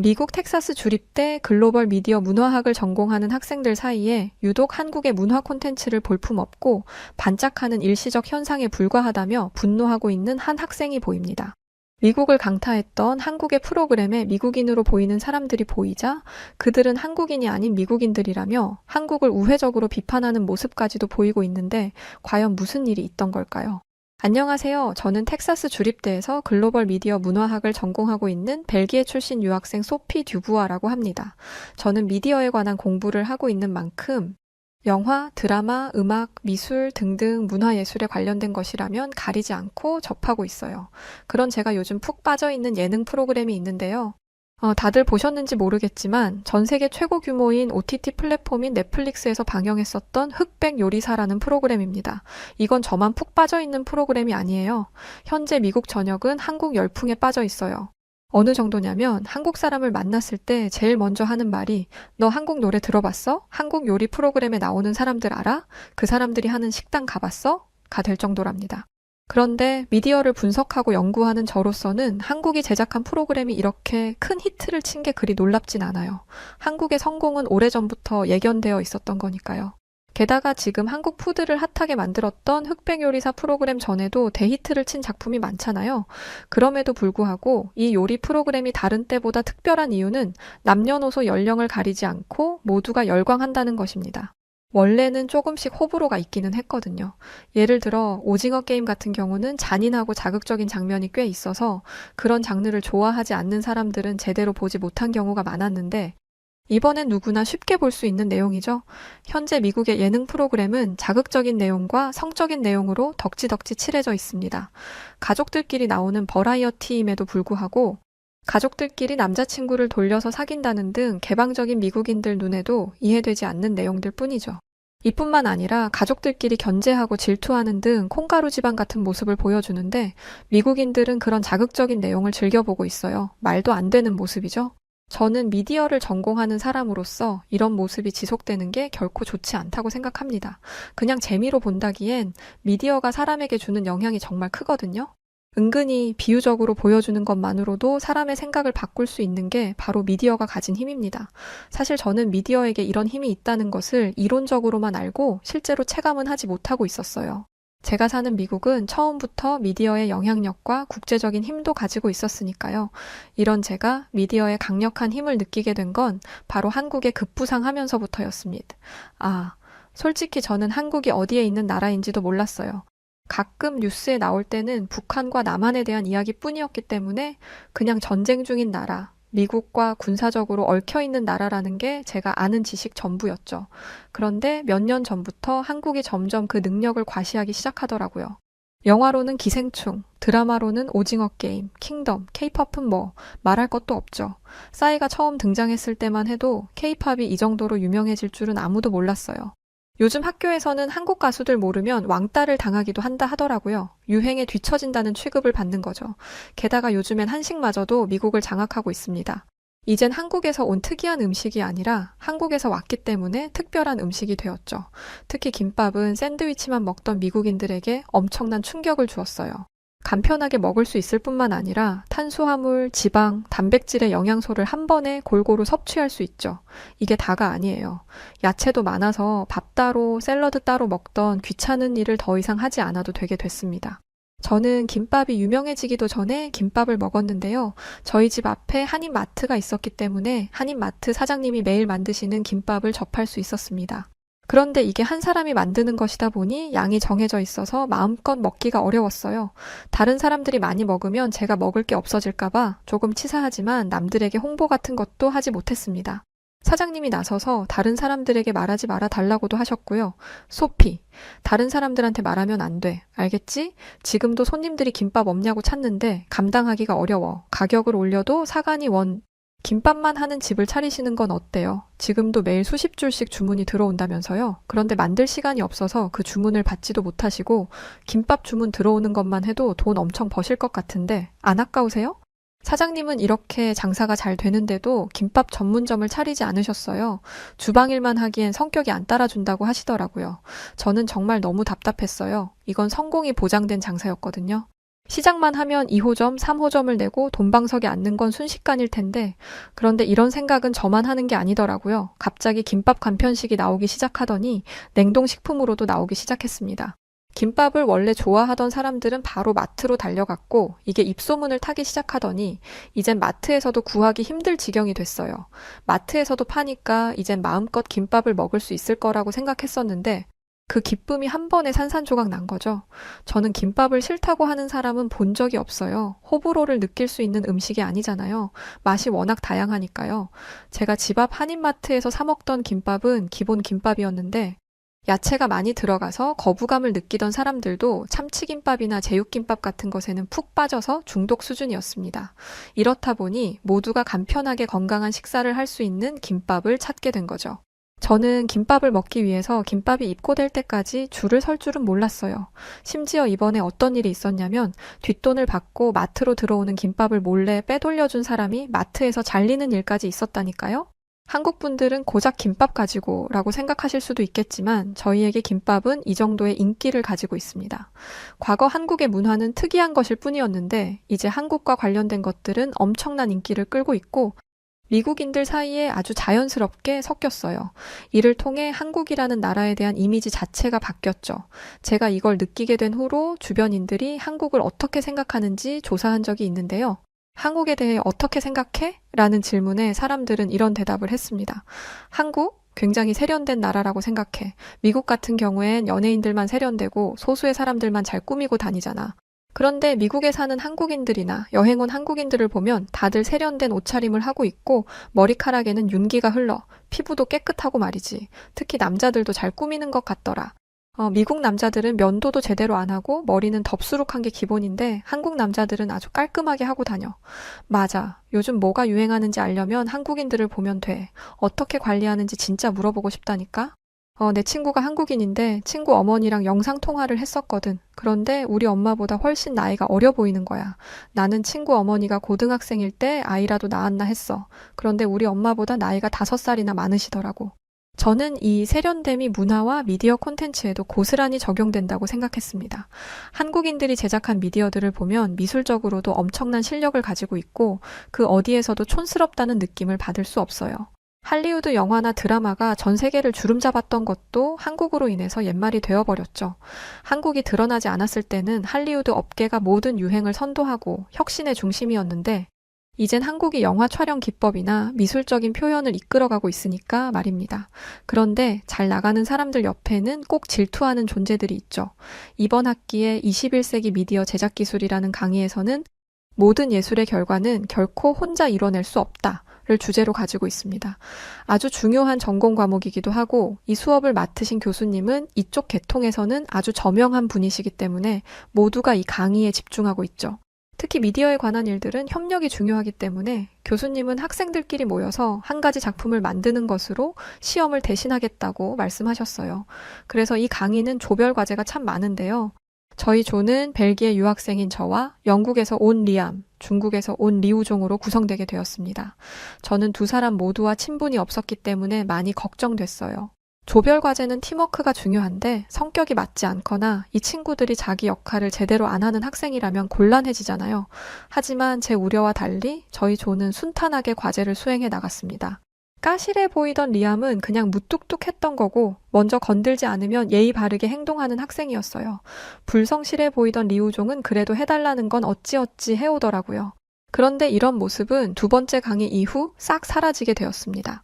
미국 텍사스 주립대 글로벌 미디어 문화학을 전공하는 학생들 사이에 유독 한국의 문화 콘텐츠를 볼품없고 반짝하는 일시적 현상에 불과하다며 분노하고 있는 한 학생이 보입니다. 미국을 강타했던 한국의 프로그램에 미국인으로 보이는 사람들이 보이자 그들은 한국인이 아닌 미국인들이라며 한국을 우회적으로 비판하는 모습까지도 보이고 있는데 과연 무슨 일이 있던 걸까요? 안녕하세요. 저는 텍사스 주립대에서 글로벌 미디어 문화학을 전공하고 있는 벨기에 출신 유학생 소피 듀부아라고 합니다. 저는 미디어에 관한 공부를 하고 있는 만큼 영화, 드라마, 음악, 미술 등등 문화예술에 관련된 것이라면 가리지 않고 접하고 있어요. 그런 제가 요즘 푹 빠져있는 예능 프로그램이 있는데요. 다들 보셨는지 모르겠지만 전 세계 최고 규모인 OTT 플랫폼인 넷플릭스에서 방영했었던 흑백 요리사라는 프로그램입니다. 이건 저만 푹 빠져있는 프로그램이 아니에요. 현재 미국 전역은 한국 열풍에 빠져 있어요. 어느 정도냐면 한국 사람을 만났을 때 제일 먼저 하는 말이 너 한국 노래 들어봤어? 한국 요리 프로그램에 나오는 사람들 알아? 그 사람들이 하는 식당 가봤어? 가 될 정도랍니다. 그런데 미디어를 분석하고 연구하는 저로서는 한국이 제작한 프로그램이 이렇게 큰 히트를 친 게 그리 놀랍진 않아요. 한국의 성공은 오래전부터 예견되어 있었던 거니까요. 게다가 지금 한국 푸드를 핫하게 만들었던 흑백 요리사 프로그램 전에도 대히트를 친 작품이 많잖아요. 그럼에도 불구하고 이 요리 프로그램이 다른 때보다 특별한 이유는 남녀노소 연령을 가리지 않고 모두가 열광한다는 것입니다. 원래는 조금씩 호불호가 있기는 했거든요. 예를 들어 오징어 게임 같은 경우는 잔인하고 자극적인 장면이 꽤 있어서 그런 장르를 좋아하지 않는 사람들은 제대로 보지 못한 경우가 많았는데 이번엔 누구나 쉽게 볼 수 있는 내용이죠. 현재 미국의 예능 프로그램은 자극적인 내용과 성적인 내용으로 덕지덕지 칠해져 있습니다. 가족들끼리 나오는 버라이어티임에도 불구하고 가족들끼리 남자친구를 돌려서 사귄다는 등 개방적인 미국인들 눈에도 이해되지 않는 내용들 뿐이죠. 이뿐만 아니라 가족들끼리 견제하고 질투하는 등 콩가루 집안 같은 모습을 보여주는데 미국인들은 그런 자극적인 내용을 즐겨보고 있어요. 말도 안 되는 모습이죠. 저는 미디어를 전공하는 사람으로서 이런 모습이 지속되는 게 결코 좋지 않다고 생각합니다. 그냥 재미로 본다기엔 미디어가 사람에게 주는 영향이 정말 크거든요. 은근히 비유적으로 보여주는 것만으로도 사람의 생각을 바꿀 수 있는 게 바로 미디어가 가진 힘입니다. 사실 저는 미디어에게 이런 힘이 있다는 것을 이론적으로만 알고 실제로 체감은 하지 못하고 있었어요. 제가 사는 미국은 처음부터 미디어의 영향력과 국제적인 힘도 가지고 있었으니까요. 이런 제가 미디어의 강력한 힘을 느끼게 된 건 바로 한국에 급부상하면서부터였습니다. 솔직히 저는 한국이 어디에 있는 나라인지도 몰랐어요. 가끔 뉴스에 나올 때는 북한과 남한에 대한 이야기뿐이었기 때문에 그냥 전쟁 중인 나라, 미국과 군사적으로 얽혀있는 나라라는 게 제가 아는 지식 전부였죠. 그런데 몇 년 전부터 한국이 점점 그 능력을 과시하기 시작하더라고요. 영화로는 기생충, 드라마로는 오징어 게임, 킹덤, 케이팝은 뭐 말할 것도 없죠. 싸이가 처음 등장했을 때만 해도 케이팝이 이 정도로 유명해질 줄은 아무도 몰랐어요. 요즘 학교에서는 한국 가수들 모르면 왕따를 당하기도 한다 하더라고요. 유행에 뒤처진다는 취급을 받는 거죠. 게다가 요즘엔 한식마저도 미국을 장악하고 있습니다. 이젠 한국에서 온 특이한 음식이 아니라 한국에서 왔기 때문에 특별한 음식이 되었죠. 특히 김밥은 샌드위치만 먹던 미국인들에게 엄청난 충격을 주었어요. 간편하게 먹을 수 있을 뿐만 아니라 탄수화물, 지방, 단백질의 영양소를 한 번에 골고루 섭취할 수 있죠. 이게 다가 아니에요. 야채도 많아서 밥 따로, 샐러드 따로 먹던 귀찮은 일을 더 이상 하지 않아도 되게 됐습니다. 저는 김밥이 유명해지기도 전에 김밥을 먹었는데요. 저희 집 앞에 한인마트가 있었기 때문에 한인마트 사장님이 매일 만드시는 김밥을 접할 수 있었습니다. 그런데 이게 한 사람이 만드는 것이다 보니 양이 정해져 있어서 마음껏 먹기가 어려웠어요. 다른 사람들이 많이 먹으면 제가 먹을 게 없어질까봐 조금 치사하지만 남들에게 홍보 같은 것도 하지 못했습니다. 사장님이 나서서 다른 사람들에게 말하지 말아 달라고도 하셨고요. 소피, 다른 사람들한테 말하면 안 돼. 알겠지? 지금도 손님들이 김밥 없냐고 찾는데 감당하기가 어려워. 가격을 올려도 사간이 김밥만 하는 집을 차리시는 건 어때요? 지금도 매일 수십 줄씩 주문이 들어온다면서요? 그런데 만들 시간이 없어서 그 주문을 받지도 못하시고 김밥 주문 들어오는 것만 해도 돈 엄청 버실 것 같은데 안 아까우세요? 사장님은 이렇게 장사가 잘 되는데도 김밥 전문점을 차리지 않으셨어요. 주방일만 하기엔 성격이 안 따라준다고 하시더라고요. 저는 정말 너무 답답했어요. 이건 성공이 보장된 장사였거든요. 시작만 하면 2호점, 3호점을 내고 돈방석에 앉는 건 순식간일 텐데, 그런데 이런 생각은 저만 하는 게 아니더라고요. 갑자기 김밥 간편식이 나오기 시작하더니 냉동식품으로도 나오기 시작했습니다. 김밥을 원래 좋아하던 사람들은 바로 마트로 달려갔고, 이게 입소문을 타기 시작하더니 이젠 마트에서도 구하기 힘들 지경이 됐어요. 마트에서도 파니까 이젠 마음껏 김밥을 먹을 수 있을 거라고 생각했었는데, 그 기쁨이 한 번에 산산조각 난 거죠. 저는 김밥을 싫다고 하는 사람은 본 적이 없어요. 호불호를 느낄 수 있는 음식이 아니잖아요. 맛이 워낙 다양하니까요. 제가 집 앞 한인마트에서 사 먹던 김밥은 기본 김밥이었는데, 야채가 많이 들어가서 거부감을 느끼던 사람들도 참치김밥이나 제육김밥 같은 것에는 푹 빠져서 중독 수준이었습니다. 이렇다 보니 모두가 간편하게 건강한 식사를 할 수 있는 김밥을 찾게 된 거죠. 저는 김밥을 먹기 위해서 김밥이 입고될 때까지 줄을 설 줄은 몰랐어요. 심지어 이번에 어떤 일이 있었냐면 뒷돈을 받고 마트로 들어오는 김밥을 몰래 빼돌려준 사람이 마트에서 잘리는 일까지 있었다니까요. 한국 분들은 고작 김밥 가지고 라고 생각하실 수도 있겠지만 저희에게 김밥은 이 정도의 인기를 가지고 있습니다. 과거 한국의 문화는 특이한 것일 뿐이었는데 이제 한국과 관련된 것들은 엄청난 인기를 끌고 있고 미국인들 사이에 아주 자연스럽게 섞였어요. 이를 통해 한국이라는 나라에 대한 이미지 자체가 바뀌었죠. 제가 이걸 느끼게 된 후로 주변인들이 한국을 어떻게 생각하는지 조사한 적이 있는데요. 한국에 대해 어떻게 생각해? 라는 질문에 사람들은 이런 대답을 했습니다. 한국? 굉장히 세련된 나라라고 생각해. 미국 같은 경우엔 연예인들만 세련되고 소수의 사람들만 잘 꾸미고 다니잖아. 그런데 미국에 사는 한국인들이나 여행 온 한국인들을 보면 다들 세련된 옷차림을 하고 있고 머리카락에는 윤기가 흘러 피부도 깨끗하고 말이지. 특히 남자들도 잘 꾸미는 것 같더라. 미국 남자들은 면도도 제대로 안 하고 머리는 덥수룩한 게 기본인데 한국 남자들은 아주 깔끔하게 하고 다녀. 맞아. 요즘 뭐가 유행하는지 알려면 한국인들을 보면 돼. 어떻게 관리하는지 진짜 물어보고 싶다니까? 내 친구가 한국인인데 친구 어머니랑 영상 통화를 했었거든. 그런데 우리 엄마보다 훨씬 나이가 어려 보이는 거야. 나는 친구 어머니가 고등학생일 때 아이라도 낳았나 했어. 그런데 우리 엄마보다 나이가 5살이나 많으시더라고. 저는 이 세련됨이 문화와 미디어 콘텐츠에도 고스란히 적용된다고 생각했습니다. 한국인들이 제작한 미디어들을 보면 미술적으로도 엄청난 실력을 가지고 있고 그 어디에서도 촌스럽다는 느낌을 받을 수 없어요. 할리우드 영화나 드라마가 전 세계를 주름잡았던 것도 한국으로 인해서 옛말이 되어버렸죠. 한국이 드러나지 않았을 때는 할리우드 업계가 모든 유행을 선도하고 혁신의 중심이었는데 이젠 한국이 영화 촬영 기법이나 미술적인 표현을 이끌어가고 있으니까 말입니다. 그런데 잘 나가는 사람들 옆에는 꼭 질투하는 존재들이 있죠. 이번 학기의 21세기 미디어 제작 기술이라는 강의에서는 모든 예술의 결과는 결코 혼자 이뤄낼 수 없다. 를 주제로 가지고 있습니다. 아주 중요한 전공 과목이기도 하고 이 수업을 맡으신 교수님은 이쪽 계통에서는 아주 저명한 분이시기 때문에 모두가 이 강의에 집중하고 있죠. 특히 미디어에 관한 일들은 협력이 중요하기 때문에 교수님은 학생들끼리 모여서 한 가지 작품을 만드는 것으로 시험을 대신하겠다고 말씀하셨어요. 그래서 이 강의는 조별 과제가 참 많은데요. 저희 조는 벨기에 유학생인 저와 영국에서 온 리암, 중국에서 온 리우종으로 구성되게 되었습니다. 저는 두 사람 모두와 친분이 없었기 때문에 많이 걱정됐어요. 조별 과제는 팀워크가 중요한데 성격이 맞지 않거나 이 친구들이 자기 역할을 제대로 안 하는 학생이라면 곤란해지잖아요. 하지만 제 우려와 달리 저희 조는 순탄하게 과제를 수행해 나갔습니다. 까실해 보이던 리암은 그냥 무뚝뚝했던 거고 먼저 건들지 않으면 예의 바르게 행동하는 학생이었어요. 불성실해 보이던 리우종은 그래도 해달라는 건 어찌어찌 해오더라고요. 그런데 이런 모습은 두 번째 강의 이후 싹 사라지게 되었습니다.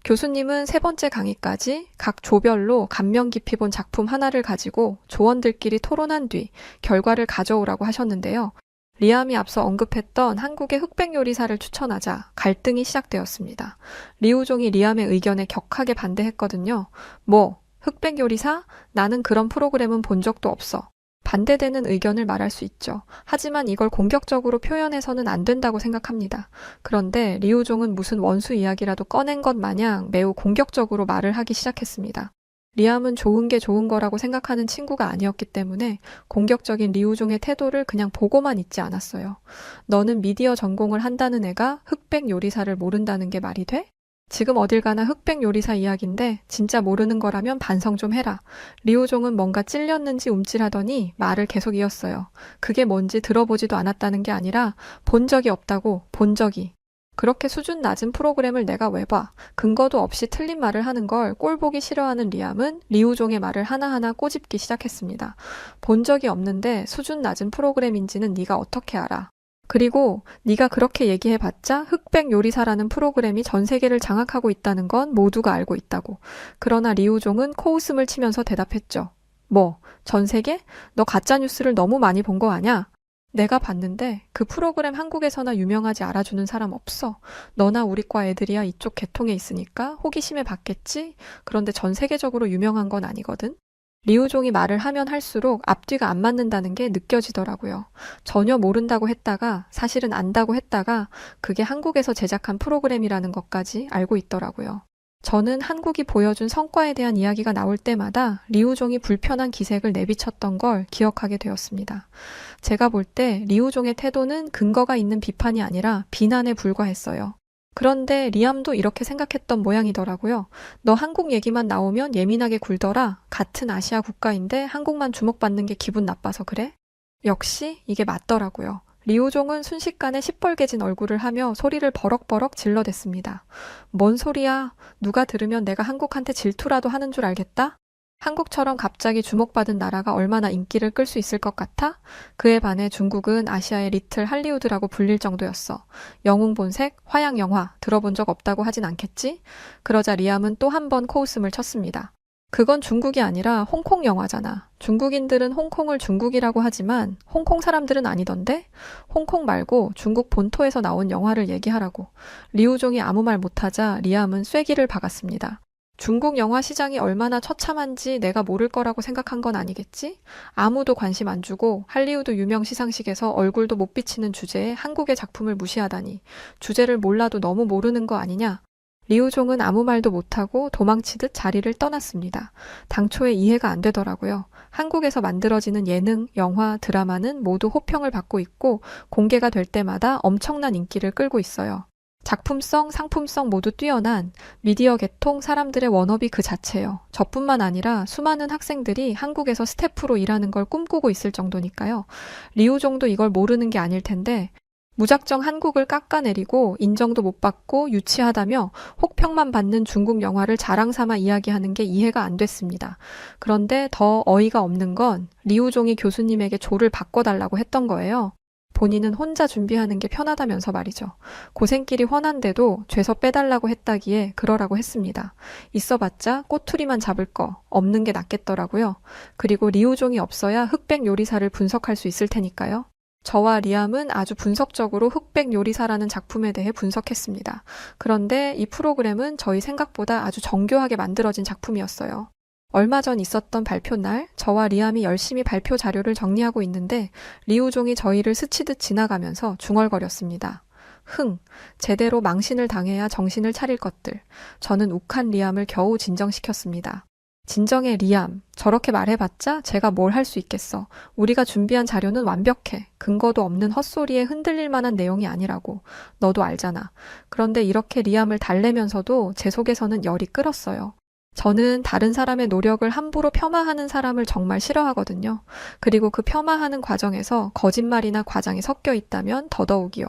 교수님은 세 번째 강의까지 각 조별로 감명 깊이 본 작품 하나를 가지고 조원들끼리 토론한 뒤 결과를 가져오라고 하셨는데요. 리암이 앞서 언급했던 한국의 흑백 요리사를 추천하자 갈등이 시작되었습니다. 리우종이 리암의 의견에 격하게 반대했거든요. 뭐, 흑백 요리사? 나는 그런 프로그램은 본 적도 없어. 반대되는 의견을 말할 수 있죠. 하지만 이걸 공격적으로 표현해서는 안 된다고 생각합니다. 그런데 리우종은 무슨 원수 이야기라도 꺼낸 것 마냥 매우 공격적으로 말을 하기 시작했습니다. 리암은 좋은 게 좋은 거라고 생각하는 친구가 아니었기 때문에 공격적인 리우종의 태도를 그냥 보고만 있지 않았어요. 너는 미디어 전공을 한다는 애가 흑백 요리사를 모른다는 게 말이 돼? 지금 어딜 가나 흑백 요리사 이야기인데 진짜 모르는 거라면 반성 좀 해라. 리우종은 뭔가 찔렸는지 움찔하더니 말을 계속 이었어요. 그게 뭔지 들어보지도 않았다는 게 아니라 본 적이 없다고, 본 적이. 그렇게 수준 낮은 프로그램을 내가 왜 봐? 근거도 없이 틀린 말을 하는 걸 꼴보기 싫어하는 리암은 리우종의 말을 하나하나 꼬집기 시작했습니다. 본 적이 없는데 수준 낮은 프로그램인지는 네가 어떻게 알아? 그리고 네가 그렇게 얘기해봤자 흑백 요리사라는 프로그램이 전 세계를 장악하고 있다는 건 모두가 알고 있다고. 그러나 리우종은 코웃음을 치면서 대답했죠. 뭐, 전 세계? 너 가짜뉴스를 너무 많이 본 거 아냐? 내가 봤는데 그 프로그램 한국에서나 유명하지 알아주는 사람 없어. 너나 우리과 애들이야 이쪽 계통에 있으니까 호기심에 봤겠지? 그런데 전 세계적으로 유명한 건 아니거든? 리우종이 말을 하면 할수록 앞뒤가 안 맞는다는 게 느껴지더라고요. 전혀 모른다고 했다가 사실은 안다고 했다가 그게 한국에서 제작한 프로그램이라는 것까지 알고 있더라고요. 저는 한국이 보여준 성과에 대한 이야기가 나올 때마다 리우종이 불편한 기색을 내비쳤던 걸 기억하게 되었습니다. 제가 볼 때 리우종의 태도는 근거가 있는 비판이 아니라 비난에 불과했어요. 그런데 리암도 이렇게 생각했던 모양이더라고요. 너 한국 얘기만 나오면 예민하게 굴더라. 같은 아시아 국가인데 한국만 주목받는 게 기분 나빠서 그래? 역시 이게 맞더라고요. 리우종은 순식간에 시뻘개진 얼굴을 하며 소리를 버럭버럭 질러댔습니다. 뭔 소리야? 누가 들으면 내가 한국한테 질투라도 하는 줄 알겠다? 한국처럼 갑자기 주목받은 나라가 얼마나 인기를 끌 수 있을 것 같아? 그에 반해 중국은 아시아의 리틀 할리우드라고 불릴 정도였어. 영웅 본색, 화양 영화 들어본 적 없다고 하진 않겠지? 그러자 리암은 또 한 번 코웃음을 쳤습니다. 그건 중국이 아니라 홍콩 영화잖아. 중국인들은 홍콩을 중국이라고 하지만 홍콩 사람들은 아니던데? 홍콩 말고 중국 본토에서 나온 영화를 얘기하라고. 리우종이 아무 말 못하자 리암은 쐐기를 박았습니다. 중국 영화 시장이 얼마나 처참한지 내가 모를 거라고 생각한 건 아니겠지? 아무도 관심 안 주고 할리우드 유명 시상식에서 얼굴도 못 비치는 주제에 한국의 작품을 무시하다니. 주제를 몰라도 너무 모르는 거 아니냐? 리우종은 아무 말도 못하고 도망치듯 자리를 떠났습니다. 당초에 이해가 안 되더라고요. 한국에서 만들어지는 예능, 영화, 드라마는 모두 호평을 받고 있고 공개가 될 때마다 엄청난 인기를 끌고 있어요. 작품성, 상품성 모두 뛰어난 미디어 계통 사람들의 워너비 그 자체요. 저뿐만 아니라 수많은 학생들이 한국에서 스태프로 일하는 걸 꿈꾸고 있을 정도니까요. 리우종도 이걸 모르는 게 아닐 텐데 무작정 한국을 깎아내리고 인정도 못 받고 유치하다며 혹평만 받는 중국 영화를 자랑 삼아 이야기하는 게 이해가 안 됐습니다. 그런데 더 어이가 없는 건 리우종이 교수님에게 조를 바꿔달라고 했던 거예요. 본인은 혼자 준비하는 게 편하다면서 말이죠. 고생길이 훤한데도 죄서 빼달라고 했다기에 그러라고 했습니다. 있어봤자 꼬투리만 잡을 거 없는 게 낫겠더라고요. 그리고 리우종이 없어야 흑백 요리사를 분석할 수 있을 테니까요. 저와 리암은 아주 분석적으로 흑백 요리사라는 작품에 대해 분석했습니다. 그런데 이 프로그램은 저희 생각보다 아주 정교하게 만들어진 작품이었어요. 얼마 전 있었던 발표 날, 저와 리암이 열심히 발표 자료를 정리하고 있는데 리우종이 저희를 스치듯 지나가면서 중얼거렸습니다. 제대로 망신을 당해야 정신을 차릴 것들. 저는 욱한 리암을 겨우 진정시켰습니다. 진정해 리암. 저렇게 말해봤자 제가 뭘 할 수 있겠어. 우리가 준비한 자료는 완벽해. 근거도 없는 헛소리에 흔들릴 만한 내용이 아니라고. 너도 알잖아. 그런데 이렇게 리암을 달래면서도 제 속에서는 열이 끓었어요. 저는 다른 사람의 노력을 함부로 폄하하는 사람을 정말 싫어하거든요. 그리고 그 폄하하는 과정에서 거짓말이나 과장이 섞여 있다면 더더욱이요.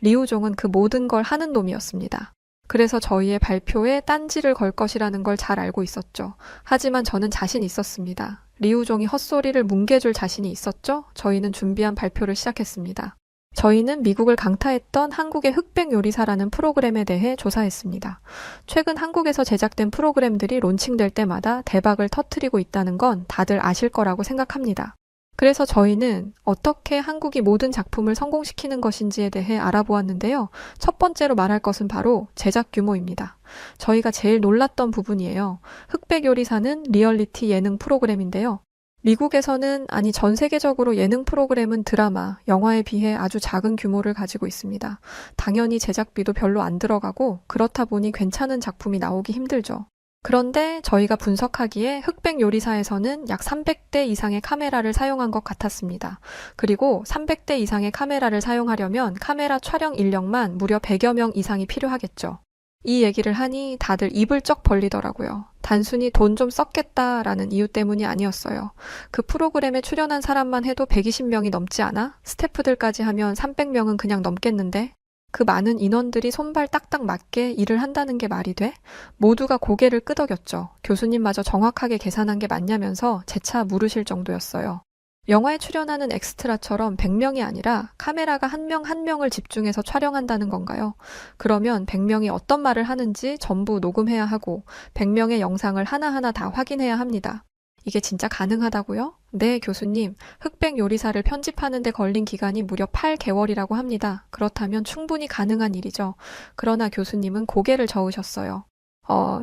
리우종은 그 모든 걸 하는 놈이었습니다. 그래서 저희의 발표에 딴지를 걸 것이라는 걸 잘 알고 있었죠. 하지만 저는 자신 있었습니다. 리우종이 헛소리를 뭉개줄 자신이 있었죠. 저희는 준비한 발표를 시작했습니다. 저희는 미국을 강타했던 한국의 흑백 요리사라는 프로그램에 대해 조사했습니다. 최근 한국에서 제작된 프로그램들이 론칭될 때마다 대박을 터뜨리고 있다는 건 다들 아실 거라고 생각합니다. 그래서 저희는 어떻게 한국이 모든 작품을 성공시키는 것인지에 대해 알아보았는데요. 첫 번째로 말할 것은 바로 제작 규모입니다. 저희가 제일 놀랐던 부분이에요. 흑백 요리사는 리얼리티 예능 프로그램인데요. 미국에서는 아니 전 세계적으로 예능 프로그램은 드라마, 영화에 비해 아주 작은 규모를 가지고 있습니다. 당연히 제작비도 별로 안 들어가고 그렇다 보니 괜찮은 작품이 나오기 힘들죠. 그런데 저희가 분석하기에 흑백 요리사에서는 약 300대 이상의 카메라를 사용한 것 같았습니다. 그리고 300대 이상의 카메라를 사용하려면 카메라 촬영 인력만 무려 100여 명 이상이 필요하겠죠. 이 얘기를 하니 다들 입을 쩍 벌리더라고요. 단순히 돈 좀 썼겠다라는 이유 때문이 아니었어요. 그 프로그램에 출연한 사람만 해도 120명이 넘지 않아? 스태프들까지 하면 300명은 그냥 넘겠는데? 그 많은 인원들이 손발 딱딱 맞게 일을 한다는 게 말이 돼? 모두가 고개를 끄덕였죠. 교수님마저 정확하게 계산한 게 맞냐면서 재차 물으실 정도였어요. 영화에 출연하는 엑스트라처럼 100명이 아니라 카메라가 한 명 한 명을 집중해서 촬영한다는 건가요? 그러면 100명이 어떤 말을 하는지 전부 녹음해야 하고 100명의 영상을 하나하나 다 확인해야 합니다. 이게 진짜 가능하다고요? 네, 교수님. 흑백 요리사를 편집하는 데 걸린 기간이 무려 8개월이라고 합니다. 그렇다면 충분히 가능한 일이죠. 그러나 교수님은 고개를 저으셨어요.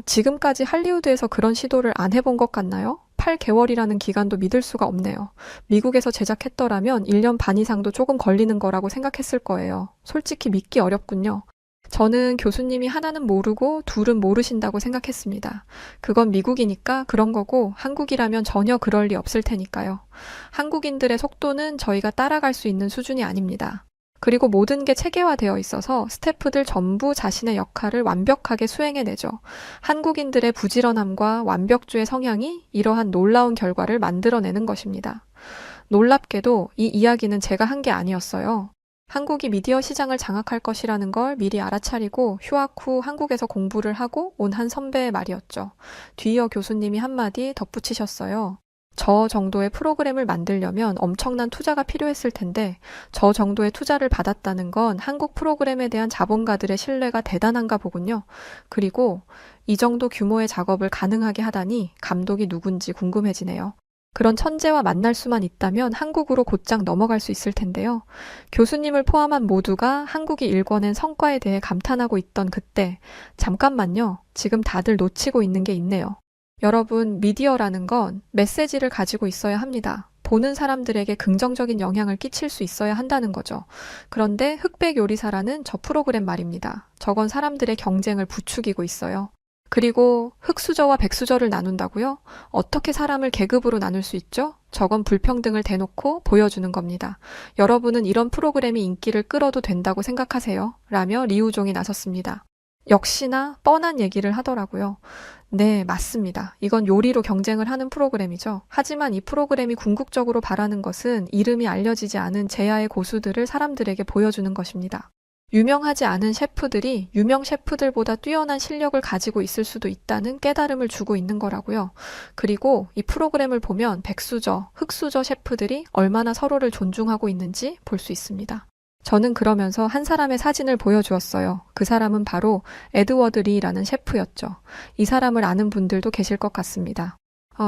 지금까지 할리우드에서 그런 시도를 안 해본 것 같나요? 8개월이라는 기간도 믿을 수가 없네요. 미국에서 제작했더라면 1년 반 이상도 조금 걸리는 거라고 생각했을 거예요. 솔직히 믿기 어렵군요. 저는 교수님이 하나는 모르고 둘은 모르신다고 생각했습니다. 그건 미국이니까 그런 거고 한국이라면 전혀 그럴 리 없을 테니까요. 한국인들의 속도는 저희가 따라갈 수 있는 수준이 아닙니다. 그리고 모든 게 체계화되어 있어서 스태프들 전부 자신의 역할을 완벽하게 수행해내죠. 한국인들의 부지런함과 완벽주의 성향이 이러한 놀라운 결과를 만들어내는 것입니다. 놀랍게도 이 이야기는 제가 한 게 아니었어요. 한국이 미디어 시장을 장악할 것이라는 걸 미리 알아차리고 휴학 후 한국에서 공부를 하고 온 한 선배의 말이었죠. 뒤이어 교수님이 한마디 덧붙이셨어요. 저 정도의 프로그램을 만들려면 엄청난 투자가 필요했을 텐데 저 정도의 투자를 받았다는 건 한국 프로그램에 대한 자본가들의 신뢰가 대단한가 보군요. 그리고 이 정도 규모의 작업을 가능하게 하다니 감독이 누군지 궁금해지네요. 그런 천재와 만날 수만 있다면 한국으로 곧장 넘어갈 수 있을 텐데요. 교수님을 포함한 모두가 한국이 일궈낸 성과에 대해 감탄하고 있던 그때, 잠깐만요. 지금 다들 놓치고 있는 게 있네요. 여러분, 미디어라는 건 메시지를 가지고 있어야 합니다. 보는 사람들에게 긍정적인 영향을 끼칠 수 있어야 한다는 거죠. 그런데 흑백 요리사라는 저 프로그램 말입니다. 저건 사람들의 경쟁을 부추기고 있어요. 그리고 흑수저와 백수저를 나눈다고요? 어떻게 사람을 계급으로 나눌 수 있죠? 저건 불평등을 대놓고 보여주는 겁니다. 여러분은 이런 프로그램이 인기를 끌어도 된다고 생각하세요? 라며 리우종이 나섰습니다. 역시나 뻔한 얘기를 하더라고요. 네, 맞습니다. 이건 요리로 경쟁을 하는 프로그램이죠. 하지만 이 프로그램이 궁극적으로 바라는 것은 이름이 알려지지 않은 제야의 고수들을 사람들에게 보여주는 것입니다. 유명하지 않은 셰프들이 유명 셰프들보다 뛰어난 실력을 가지고 있을 수도 있다는 깨달음을 주고 있는 거라고요. 그리고 이 프로그램을 보면 백수저, 흑수저 셰프들이 얼마나 서로를 존중하고 있는지 볼 수 있습니다. 저는 그러면서 한 사람의 사진을 보여주었어요. 그 사람은 바로 에드워드 리라는 셰프였죠. 이 사람을 아는 분들도 계실 것 같습니다.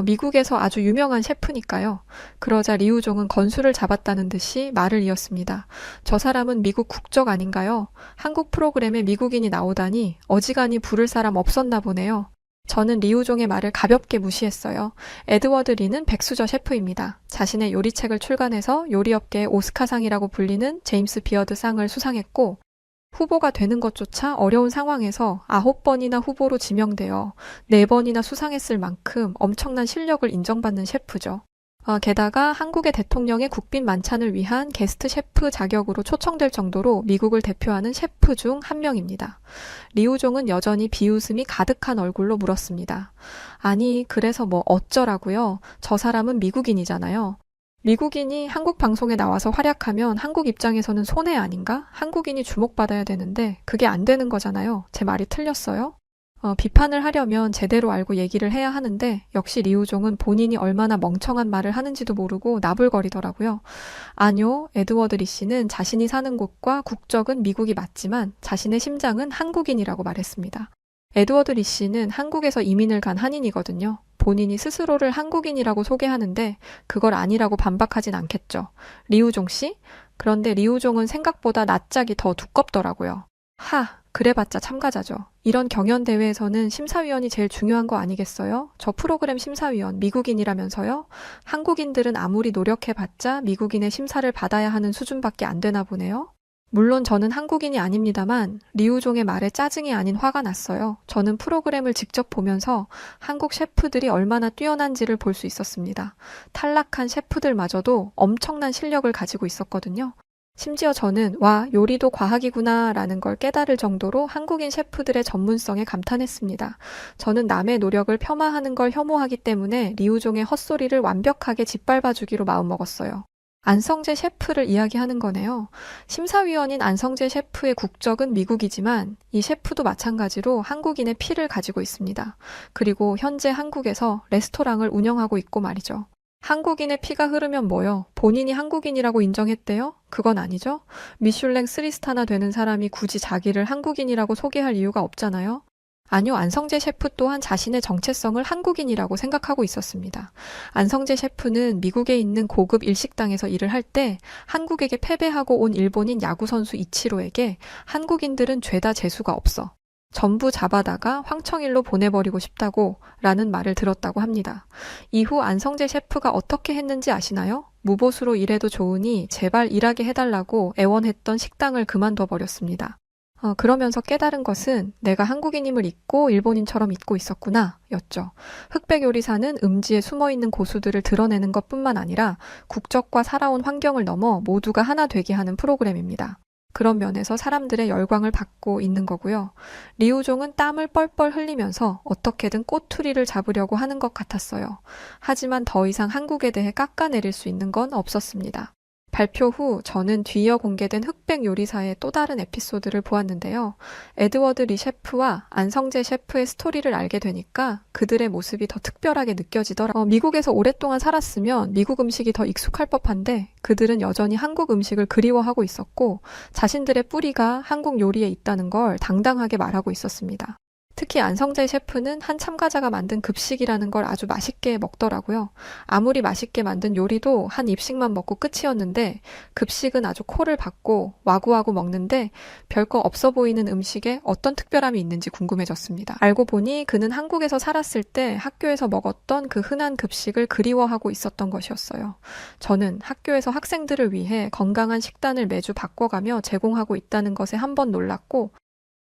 미국에서 아주 유명한 셰프니까요. 그러자 리우종은 건수를 잡았다는 듯이 말을 이었습니다. 저 사람은 미국 국적 아닌가요? 한국 프로그램에 미국인이 나오다니 어지간히 부를 사람 없었나 보네요. 저는 리우종의 말을 가볍게 무시했어요. 에드워드 리는 백수저 셰프입니다. 자신의 요리책을 출간해서 요리업계의 오스카상이라고 불리는 제임스 비어드 상을 수상했고 후보가 되는 것조차 어려운 상황에서 9번이나 후보로 지명되어 4번이나 수상했을 만큼 엄청난 실력을 인정받는 셰프죠. 게다가 한국의 대통령의 국빈 만찬을 위한 게스트 셰프 자격으로 초청될 정도로 미국을 대표하는 셰프 중 한 명입니다. 리우종은 여전히 비웃음이 가득한 얼굴로 물었습니다. 아니, 그래서 뭐 어쩌라고요? 저 사람은 미국인이잖아요. 미국인이 한국 방송에 나와서 활약하면 한국 입장에서는 손해 아닌가? 한국인이 주목받아야 되는데 그게 안 되는 거잖아요. 제 말이 틀렸어요? 비판을 하려면 제대로 알고 얘기를 해야 하는데 역시 리우종은 본인이 얼마나 멍청한 말을 하는지도 모르고 나불거리더라고요. 아니요, 에드워드 리 씨는 자신이 사는 곳과 국적은 미국이 맞지만 자신의 심장은 한국인이라고 말했습니다. 에드워드 리 씨는 한국에서 이민을 간 한인이거든요. 본인이 스스로를 한국인이라고 소개하는데 그걸 아니라고 반박하진 않겠죠. 리우종 씨? 그런데 리우종은 생각보다 낯짝이 더 두껍더라고요. 그래봤자 참가자죠. 이런 경연대회에서는 심사위원이 제일 중요한 거 아니겠어요? 저 프로그램 심사위원 미국인이라면서요? 한국인들은 아무리 노력해봤자 미국인의 심사를 받아야 하는 수준밖에 안 되나 보네요. 물론 저는 한국인이 아닙니다만 리우종의 말에 짜증이 아닌 화가 났어요. 저는 프로그램을 직접 보면서 한국 셰프들이 얼마나 뛰어난지를 볼 수 있었습니다. 탈락한 셰프들마저도 엄청난 실력을 가지고 있었거든요. 심지어 저는 와, 요리도 과학이구나 라는 걸 깨달을 정도로 한국인 셰프들의 전문성에 감탄했습니다. 저는 남의 노력을 폄하하는 걸 혐오하기 때문에 리우종의 헛소리를 완벽하게 짓밟아주기로 마음먹었어요. 안성재 셰프를 이야기하는 거네요. 심사위원인 안성재 셰프의 국적은 미국이지만 이 셰프도 마찬가지로 한국인의 피를 가지고 있습니다. 그리고 현재 한국에서 레스토랑을 운영하고 있고 말이죠. 한국인의 피가 흐르면 뭐요? 본인이 한국인이라고 인정했대요? 그건 아니죠? 미슐랭 3스타나 되는 사람이 굳이 자기를 한국인이라고 소개할 이유가 없잖아요. 아니요, 안성재 셰프 또한 자신의 정체성을 한국인이라고 생각하고 있었습니다. 안성재 셰프는 미국에 있는 고급 일식당에서 일을 할 때 한국에게 패배하고 온 일본인 야구선수 이치로에게 한국인들은 죄다 재수가 없어. 전부 잡아다가 황청일로 보내버리고 싶다고 라는 말을 들었다고 합니다. 이후 안성재 셰프가 어떻게 했는지 아시나요? 무보수로 일해도 좋으니 제발 일하게 해달라고 애원했던 식당을 그만둬 버렸습니다. 그러면서 깨달은 것은 내가 한국인임을 잊고 일본인처럼 잊고 있었구나 였죠. 흑백 요리사는 음지에 숨어있는 고수들을 드러내는 것뿐만 아니라 국적과 살아온 환경을 넘어 모두가 하나 되게 하는 프로그램입니다. 그런 면에서 사람들의 열광을 받고 있는 거고요. 리우종은 땀을 뻘뻘 흘리면서 어떻게든 꼬투리를 잡으려고 하는 것 같았어요. 하지만 더 이상 한국에 대해 깎아내릴 수 있는 건 없었습니다. 발표 후 저는 뒤이어 공개된 흑백 요리사의 또 다른 에피소드를 보았는데요. 에드워드 리 셰프와 안성재 셰프의 스토리를 알게 되니까 그들의 모습이 더 특별하게 느껴지더라고요. 미국에서 오랫동안 살았으면 미국 음식이 더 익숙할 법한데 그들은 여전히 한국 음식을 그리워하고 있었고 자신들의 뿌리가 한국 요리에 있다는 걸 당당하게 말하고 있었습니다. 특히 안성재 셰프는 한 참가자가 만든 급식이라는 걸 아주 맛있게 먹더라고요. 아무리 맛있게 만든 요리도 한 입씩만 먹고 끝이었는데 급식은 아주 코를 박고 와구와구 먹는데 별거 없어 보이는 음식에 어떤 특별함이 있는지 궁금해졌습니다. 알고 보니 그는 한국에서 살았을 때 학교에서 먹었던 그 흔한 급식을 그리워하고 있었던 것이었어요. 저는 학교에서 학생들을 위해 건강한 식단을 매주 바꿔가며 제공하고 있다는 것에 한 번 놀랐고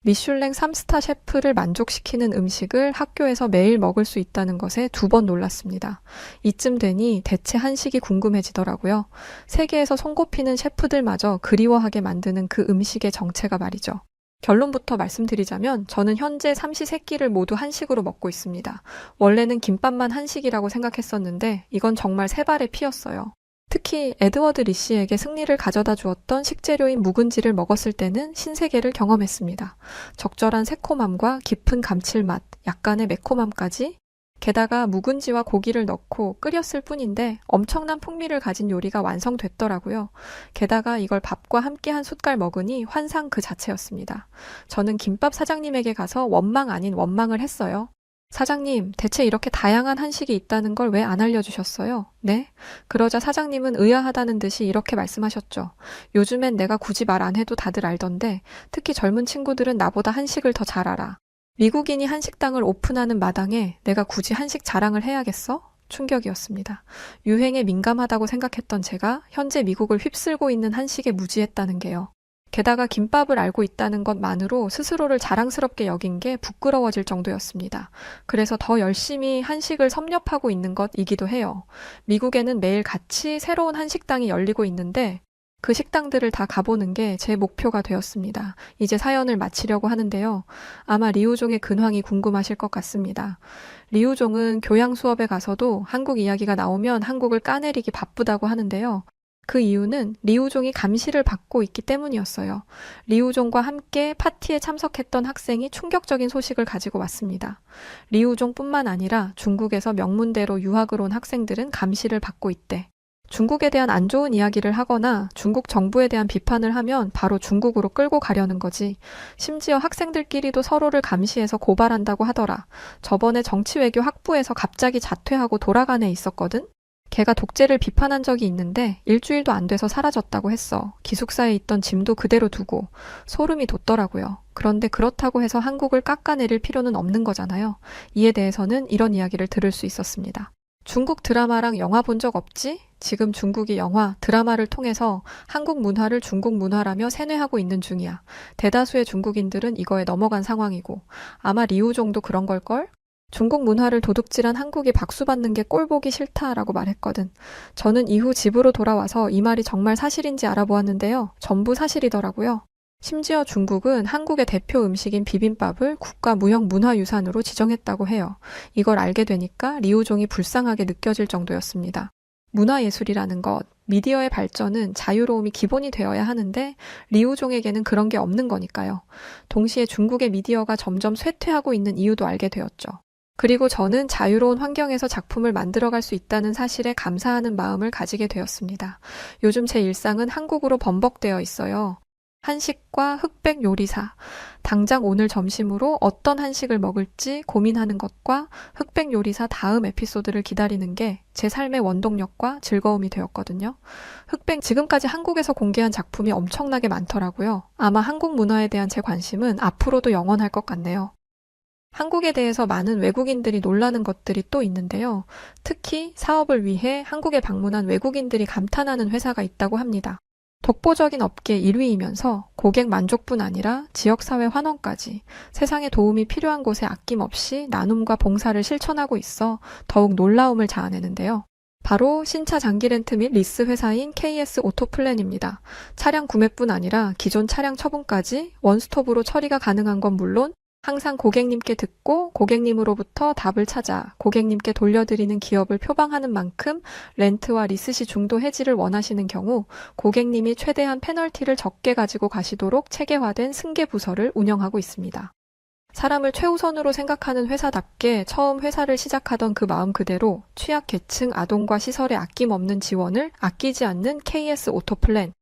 미슐랭 3스타 셰프를 만족시키는 음식을 학교에서 매일 먹을 수 있다는 것에 2번 놀랐습니다. 이쯤 되니 대체 한식이 궁금해지더라고요. 세계에서 손꼽히는 셰프들마저 그리워하게 만드는 그 음식의 정체가 말이죠. 결론부터 말씀드리자면 저는 현재 삼시세끼를 모두 한식으로 먹고 있습니다. 원래는 김밥만 한식이라고 생각했었는데 이건 정말 세 발의 피였어요. 특히 에드워드 리 씨에게 승리를 가져다 주었던 식재료인 묵은지를 먹었을 때는 신세계를 경험했습니다. 적절한 새콤함과 깊은 감칠맛, 약간의 매콤함까지 게다가 묵은지와 고기를 넣고 끓였을 뿐인데 엄청난 풍미를 가진 요리가 완성됐더라고요. 게다가 이걸 밥과 함께 한 숟갈 먹으니 환상 그 자체였습니다. 저는 김밥 사장님에게 가서 원망 아닌 원망을 했어요. 사장님, 대체 이렇게 다양한 한식이 있다는 걸 왜 안 알려주셨어요? 네? 그러자 사장님은 의아하다는 듯이 이렇게 말씀하셨죠. 요즘엔 내가 굳이 말 안 해도 다들 알던데 특히 젊은 친구들은 나보다 한식을 더 잘 알아. 미국인이 한식당을 오픈하는 마당에 내가 굳이 한식 자랑을 해야겠어? 충격이었습니다. 유행에 민감하다고 생각했던 제가 현재 미국을 휩쓸고 있는 한식에 무지했다는 게요. 게다가 김밥을 알고 있다는 것만으로 스스로를 자랑스럽게 여긴 게 부끄러워질 정도였습니다. 그래서 더 열심히 한식을 섭렵하고 있는 것이기도 해요. 미국에는 매일 같이 새로운 한식당이 열리고 있는데 그 식당들을 다 가보는 게 제 목표가 되었습니다. 이제 사연을 마치려고 하는데요. 아마 리우종의 근황이 궁금하실 것 같습니다. 리우종은 교양 수업에 가서도 한국 이야기가 나오면 한국을 까내리기 바쁘다고 하는데요. 그 이유는 리우종이 감시를 받고 있기 때문이었어요. 리우종과 함께 파티에 참석했던 학생이 충격적인 소식을 가지고 왔습니다. 리우종뿐만 아니라 중국에서 명문대로 유학을 온 학생들은 감시를 받고 있대. 중국에 대한 안 좋은 이야기를 하거나 중국 정부에 대한 비판을 하면 바로 중국으로 끌고 가려는 거지. 심지어 학생들끼리도 서로를 감시해서 고발한다고 하더라. 저번에 정치외교 학부에서 갑자기 자퇴하고 돌아간 애 있었거든? 걔가 독재를 비판한 적이 있는데 일주일도 안 돼서 사라졌다고 했어. 기숙사에 있던 짐도 그대로 두고. 소름이 돋더라고요. 그런데 그렇다고 해서 한국을 깎아내릴 필요는 없는 거잖아요. 이에 대해서는 이런 이야기를 들을 수 있었습니다. 중국 드라마랑 영화 본 적 없지? 지금 중국이 영화, 드라마를 통해서 한국 문화를 중국 문화라며 세뇌하고 있는 중이야. 대다수의 중국인들은 이거에 넘어간 상황이고 아마 리우종도 그런 걸걸? 중국 문화를 도둑질한 한국이 박수받는 게 꼴보기 싫다라고 말했거든. 저는 이후 집으로 돌아와서 이 말이 정말 사실인지 알아보았는데요. 전부 사실이더라고요. 심지어 중국은 한국의 대표 음식인 비빔밥을 국가 무형문화유산으로 지정했다고 해요. 이걸 알게 되니까 리우종이 불쌍하게 느껴질 정도였습니다. 문화예술이라는 것, 미디어의 발전은 자유로움이 기본이 되어야 하는데 리우종에게는 그런 게 없는 거니까요. 동시에 중국의 미디어가 점점 쇠퇴하고 있는 이유도 알게 되었죠. 그리고 저는 자유로운 환경에서 작품을 만들어갈 수 있다는 사실에 감사하는 마음을 가지게 되었습니다. 요즘 제 일상은 한국으로 범벅되어 있어요. 한식과 흑백 요리사. 당장 오늘 점심으로 어떤 한식을 먹을지 고민하는 것과 흑백 요리사 다음 에피소드를 기다리는 게 제 삶의 원동력과 즐거움이 되었거든요. 흑백 지금까지 한국에서 공개한 작품이 엄청나게 많더라고요. 아마 한국 문화에 대한 제 관심은 앞으로도 영원할 것 같네요. 한국에 대해서 많은 외국인들이 놀라는 것들이 또 있는데요. 특히 사업을 위해 한국에 방문한 외국인들이 감탄하는 회사가 있다고 합니다. 독보적인 업계 1위이면서 고객 만족뿐 아니라 지역사회 환원까지 세상에 도움이 필요한 곳에 아낌없이 나눔과 봉사를 실천하고 있어 더욱 놀라움을 자아내는데요. 바로 신차 장기 렌트 및 리스 회사인 KS 오토플랜입니다. 차량 구매뿐 아니라 기존 차량 처분까지 원스톱으로 처리가 가능한 건 물론 항상 고객님께 듣고 고객님으로부터 답을 찾아 고객님께 돌려드리는 기업을 표방하는 만큼 렌트와 리스 시 중도 해지를 원하시는 경우 고객님이 최대한 페널티를 적게 가지고 가시도록 체계화된 승계 부서를 운영하고 있습니다. 사람을 최우선으로 생각하는 회사답게 처음 회사를 시작하던 그 마음 그대로 취약계층 아동과 시설에 아낌없는 지원을 아끼지 않는 KS 오토플랜.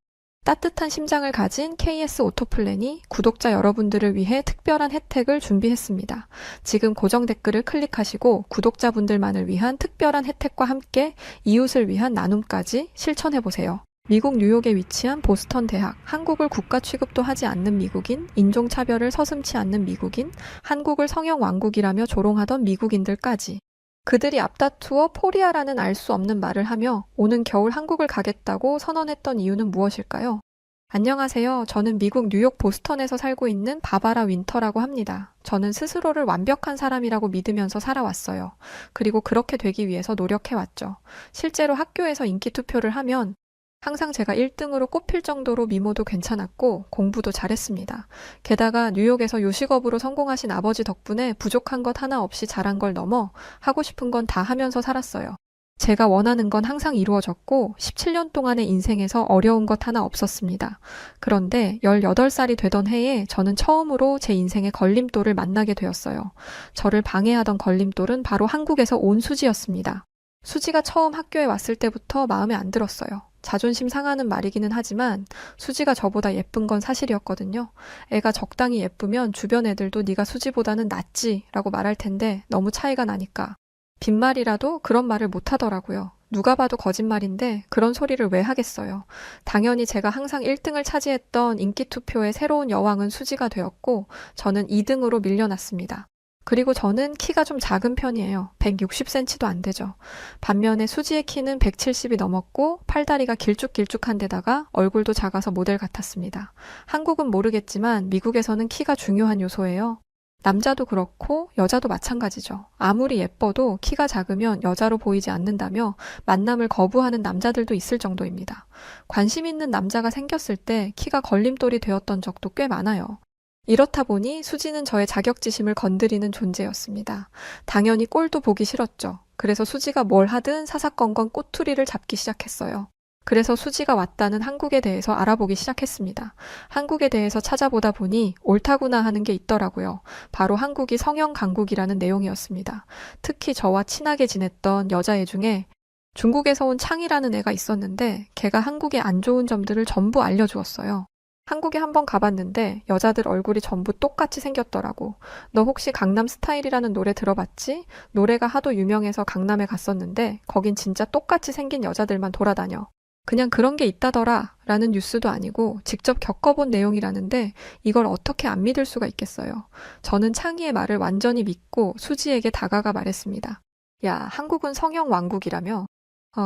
따뜻한 심장을 가진 KS 오토플랜이 구독자 여러분들을 위해 특별한 혜택을 준비했습니다. 지금 고정 댓글을 클릭하시고 구독자분들만을 위한 특별한 혜택과 함께 이웃을 위한 나눔까지 실천해보세요. 미국 뉴욕에 위치한 보스턴 대학, 한국을 국가 취급도 하지 않는 미국인, 인종차별을 서슴지 않는 미국인, 한국을 성형 왕국이라며 조롱하던 미국인들까지 그들이 앞다투어 포리아라는 알 수 없는 말을 하며 오는 겨울 한국을 가겠다고 선언했던 이유는 무엇일까요? 안녕하세요. 저는 미국 뉴욕 보스턴에서 살고 있는 바바라 윈터라고 합니다. 저는 스스로를 완벽한 사람이라고 믿으면서 살아왔어요. 그리고 그렇게 되기 위해서 노력해왔죠. 실제로 학교에서 인기 투표를 하면 항상 제가 1등으로 꼽힐 정도로 미모도 괜찮았고 공부도 잘했습니다. 게다가 뉴욕에서 요식업으로 성공하신 아버지 덕분에 부족한 것 하나 없이 잘한 걸 넘어 하고 싶은 건 다 하면서 살았어요. 제가 원하는 건 항상 이루어졌고 17년 동안의 인생에서 어려운 것 하나 없었습니다. 그런데 18살이 되던 해에 저는 처음으로 제 인생의 걸림돌을 만나게 되었어요. 저를 방해하던 걸림돌은 바로 한국에서 온 수지였습니다. 수지가 처음 학교에 왔을 때부터 마음에 안 들었어요. 자존심 상하는 말이기는 하지만 수지가 저보다 예쁜 건 사실이었거든요. 애가 적당히 예쁘면 주변 애들도 네가 수지보다는 낫지 라고 말할 텐데 너무 차이가 나니까. 빈말이라도 그런 말을 못 하더라고요. 누가 봐도 거짓말인데 그런 소리를 왜 하겠어요. 당연히 제가 항상 1등을 차지했던 인기투표의 새로운 여왕은 수지가 되었고 저는 2등으로 밀려났습니다. 그리고 저는 키가 좀 작은 편이에요. 160cm도 안 되죠. 반면에 수지의 키는 170이 넘었고 팔다리가 길쭉길쭉한 데다가 얼굴도 작아서 모델 같았습니다. 한국은 모르겠지만 미국에서는 키가 중요한 요소예요. 남자도 그렇고 여자도 마찬가지죠. 아무리 예뻐도 키가 작으면 여자로 보이지 않는다며 만남을 거부하는 남자들도 있을 정도입니다. 관심 있는 남자가 생겼을 때 키가 걸림돌이 되었던 적도 꽤 많아요. 이렇다 보니 수지는 저의 자격지심을 건드리는 존재였습니다. 당연히 꼴도 보기 싫었죠. 그래서 수지가 뭘 하든 사사건건 꼬투리를 잡기 시작했어요. 그래서 수지가 왔다는 한국에 대해서 알아보기 시작했습니다. 한국에 대해서 찾아보다 보니 옳다구나 하는 게 있더라고요. 바로 한국이 성형 강국이라는 내용이었습니다. 특히 저와 친하게 지냈던 여자애 중에 중국에서 온 창이라는 애가 있었는데 걔가 한국의 안 좋은 점들을 전부 알려주었어요. 한국에 한번 가봤는데 여자들 얼굴이 전부 똑같이 생겼더라고. 너 혹시 강남 스타일이라는 노래 들어봤지? 노래가 하도 유명해서 강남에 갔었는데 거긴 진짜 똑같이 생긴 여자들만 돌아다녀. 그냥 그런 게 있다더라 라는 뉴스도 아니고 직접 겪어본 내용이라는데 이걸 어떻게 안 믿을 수가 있겠어요. 저는 창희의 말을 완전히 믿고 수지에게 다가가 말했습니다. 야, 한국은 성형 왕국이라며?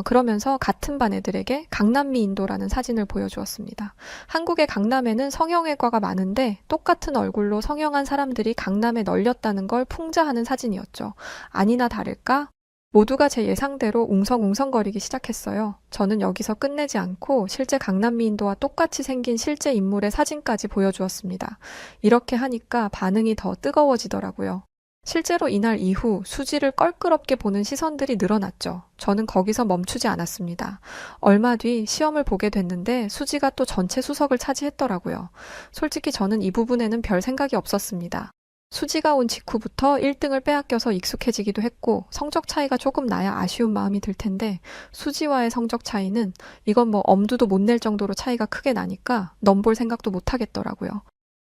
그러면서 같은 반 애들에게 강남미 인도라는 사진을 보여주었습니다. 한국의 강남에는 성형외과가 많은데 똑같은 얼굴로 성형한 사람들이 강남에 널렸다는 걸 풍자하는 사진이었죠. 아니나 다를까? 모두가 제 예상대로 웅성웅성거리기 시작했어요. 저는 여기서 끝내지 않고 실제 강남미인도와 똑같이 생긴 실제 인물의 사진까지 보여주었습니다. 이렇게 하니까 반응이 더 뜨거워지더라고요. 실제로 이날 이후 수지를 껄끄럽게 보는 시선들이 늘어났죠. 저는 거기서 멈추지 않았습니다. 얼마 뒤 시험을 보게 됐는데 수지가 또 전체 수석을 차지했더라고요. 솔직히 저는 이 부분에는 별 생각이 없었습니다. 수지가 온 직후부터 1등을 빼앗겨서 익숙해지기도 했고 성적 차이가 조금 나야 아쉬운 마음이 들 텐데 수지와의 성적 차이는 이건 뭐 엄두도 못 낼 정도로 차이가 크게 나니까 넘볼 생각도 못 하겠더라고요.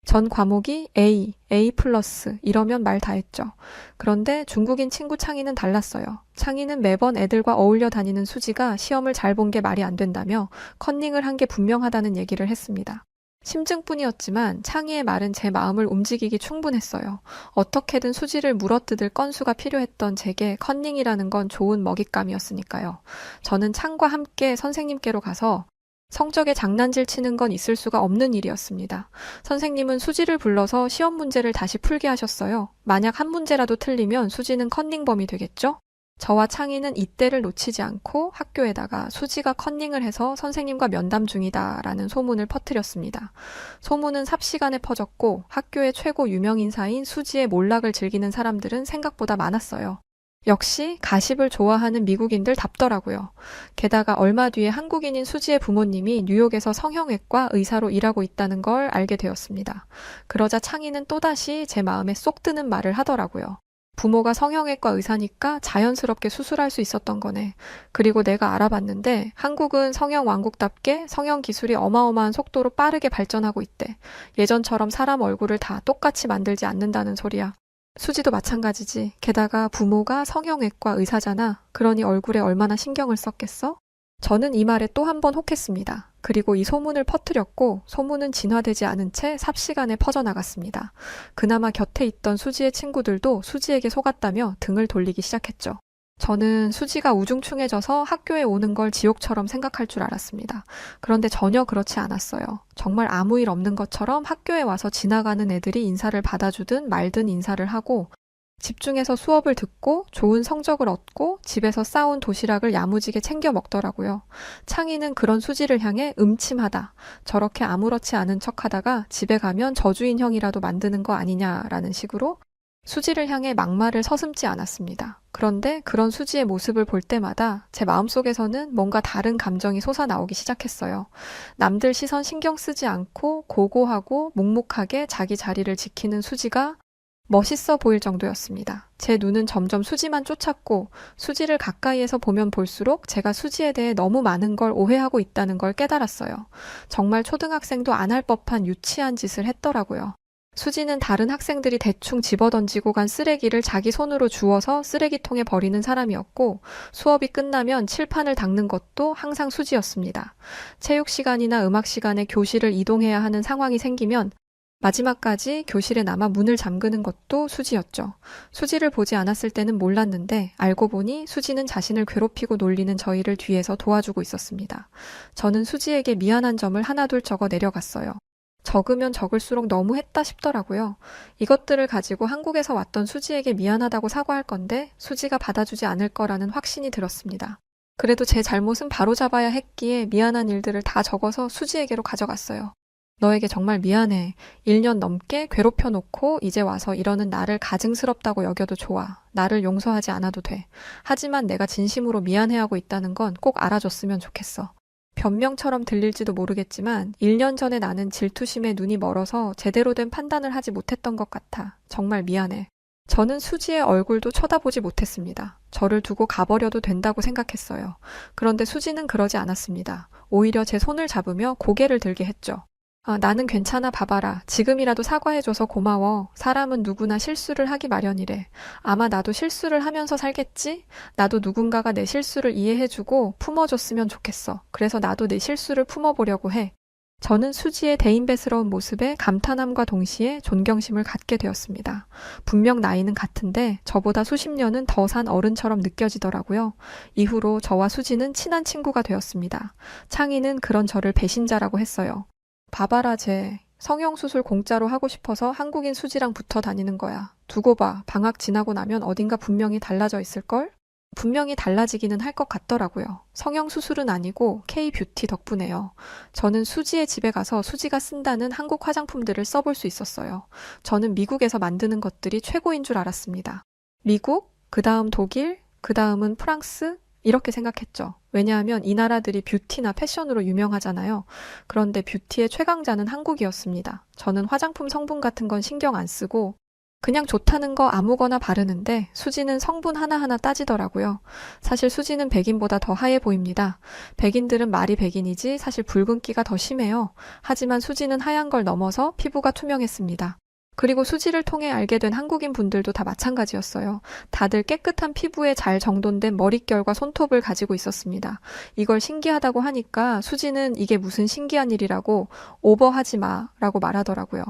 전 과목이 A, A 플러스 이러면 말 다 했죠. 그런데 중국인 친구 창희는 달랐어요. 창희는 매번 애들과 어울려 다니는 수지가 시험을 잘 본 게 말이 안 된다며 컨닝을 한 게 분명하다는 얘기를 했습니다. 심증뿐이었지만 창희의 말은 제 마음을 움직이기 충분했어요. 어떻게든 수지를 물어뜯을 건수가 필요했던 제게 컨닝이라는 건 좋은 먹잇감이었으니까요. 저는 창과 함께 선생님께로 가서 성적에 장난질 치는 건 있을 수가 없는 일이었습니다. 선생님은 수지를 불러서 시험 문제를 다시 풀게 하셨어요. 만약 한 문제라도 틀리면 수지는 컨닝범이 되겠죠? 저와 창희는 이때를 놓치지 않고 학교에다가 수지가 컨닝을 해서 선생님과 면담 중이다라는 소문을 퍼뜨렸습니다. 소문은 삽시간에 퍼졌고 학교의 최고 유명 인사인 수지의 몰락을 즐기는 사람들은 생각보다 많았어요. 역시 가십을 좋아하는 미국인들답더라고요. 게다가 얼마 뒤에 한국인인 수지의 부모님이 뉴욕에서 성형외과 의사로 일하고 있다는 걸 알게 되었습니다. 그러자 창희는 또다시 제 마음에 쏙 드는 말을 하더라고요. 부모가 성형외과 의사니까 자연스럽게 수술할 수 있었던 거네. 그리고 내가 알아봤는데 한국은 성형 왕국답게 성형 기술이 어마어마한 속도로 빠르게 발전하고 있대. 예전처럼 사람 얼굴을 다 똑같이 만들지 않는다는 소리야. 수지도 마찬가지지. 게다가 부모가 성형외과 의사잖아. 그러니 얼굴에 얼마나 신경을 썼겠어? 저는 이 말에 또 한 번 혹했습니다. 그리고 이 소문을 퍼뜨렸고 소문은 진화되지 않은 채 삽시간에 퍼져나갔습니다. 그나마 곁에 있던 수지의 친구들도 수지에게 속았다며 등을 돌리기 시작했죠. 저는 수지가 우중충해져서 학교에 오는 걸 지옥처럼 생각할 줄 알았습니다. 그런데 전혀 그렇지 않았어요. 정말 아무 일 없는 것처럼 학교에 와서 지나가는 애들이 인사를 받아주든 말든 인사를 하고 집중해서 수업을 듣고 좋은 성적을 얻고 집에서 싸온 도시락을 야무지게 챙겨 먹더라고요. 창희는 그런 수지를 향해 음침하다. 저렇게 아무렇지 않은 척하다가 집에 가면 저주인형이라도 만드는 거 아니냐라는 식으로 수지를 향해 막말을 서슴지 않았습니다. 그런데 그런 수지의 모습을 볼 때마다 제 마음속에서는 뭔가 다른 감정이 솟아나오기 시작했어요. 남들 시선 신경 쓰지 않고 고고하고 묵묵하게 자기 자리를 지키는 수지가 멋있어 보일 정도였습니다. 제 눈은 점점 수지만 쫓았고 수지를 가까이에서 보면 볼수록 제가 수지에 대해 너무 많은 걸 오해하고 있다는 걸 깨달았어요. 정말 초등학생도 안 할 법한 유치한 짓을 했더라고요. 수지는 다른 학생들이 대충 집어던지고 간 쓰레기를 자기 손으로 주워서 쓰레기통에 버리는 사람이었고 수업이 끝나면 칠판을 닦는 것도 항상 수지였습니다. 체육 시간이나 음악 시간에 교실을 이동해야 하는 상황이 생기면 마지막까지 교실에 남아 문을 잠그는 것도 수지였죠. 수지를 보지 않았을 때는 몰랐는데 알고 보니 수지는 자신을 괴롭히고 놀리는 저희를 뒤에서 도와주고 있었습니다. 저는 수지에게 미안한 점을 하나둘 적어 내려갔어요. 적으면 적을수록 너무했다 싶더라고요. 이것들을 가지고 한국에서 왔던 수지에게 미안하다고 사과할 건데 수지가 받아주지 않을 거라는 확신이 들었습니다. 그래도 제 잘못은 바로잡아야 했기에 미안한 일들을 다 적어서 수지에게로 가져갔어요. 너에게 정말 미안해. 1년 넘게 괴롭혀놓고 이제 와서 이러는 나를 가증스럽다고 여겨도 좋아. 나를 용서하지 않아도 돼. 하지만 내가 진심으로 미안해하고 있다는 건 꼭 알아줬으면 좋겠어. 변명처럼 들릴지도 모르겠지만 1년 전에 나는 질투심에 눈이 멀어서 제대로 된 판단을 하지 못했던 것 같아. 정말 미안해. 저는 수지의 얼굴도 쳐다보지 못했습니다. 저를 두고 가버려도 된다고 생각했어요. 그런데 수지는 그러지 않았습니다. 오히려 제 손을 잡으며 고개를 들게 했죠. 나는 괜찮아, 봐봐라. 지금이라도 사과해줘서 고마워. 사람은 누구나 실수를 하기 마련이래. 아마 나도 실수를 하면서 살겠지? 나도 누군가가 내 실수를 이해해주고 품어줬으면 좋겠어. 그래서 나도 내 실수를 품어보려고 해. 저는 수지의 대인배스러운 모습에 감탄함과 동시에 존경심을 갖게 되었습니다. 분명 나이는 같은데 저보다 수십 년은 더 산 어른처럼 느껴지더라고요. 이후로 저와 수지는 친한 친구가 되었습니다. 창희는 그런 저를 배신자라고 했어요. 봐봐라 쟤. 성형수술 공짜로 하고 싶어서 한국인 수지랑 붙어 다니는 거야. 두고 봐. 방학 지나고 나면 어딘가 분명히 달라져 있을걸? 분명히 달라지기는 할 것 같더라고요. 성형수술은 아니고 K-뷰티 덕분에요. 저는 수지의 집에 가서 수지가 쓴다는 한국 화장품들을 써볼 수 있었어요. 저는 미국에서 만드는 것들이 최고인 줄 알았습니다. 미국, 그 다음 독일, 그 다음은 프랑스, 이렇게 생각했죠. 왜냐하면 이 나라들이 뷰티나 패션으로 유명하잖아요. 그런데 뷰티의 최강자는 한국이었습니다. 저는 화장품 성분 같은 건 신경 안 쓰고 그냥 좋다는 거 아무거나 바르는데 수지는 성분 하나하나 따지더라고요. 사실 수지는 백인보다 더 하얘 보입니다. 백인들은 말이 백인이지 사실 붉은기가 더 심해요. 하지만 수지는 하얀 걸 넘어서 피부가 투명했습니다. 그리고 수지를 통해 알게 된 한국인 분들도 다 마찬가지였어요. 다들 깨끗한 피부에 잘 정돈된 머릿결과 손톱을 가지고 있었습니다. 이걸 신기하다고 하니까 수지는 이게 무슨 신기한 일이라고 오버하지 마라고 말하더라고요.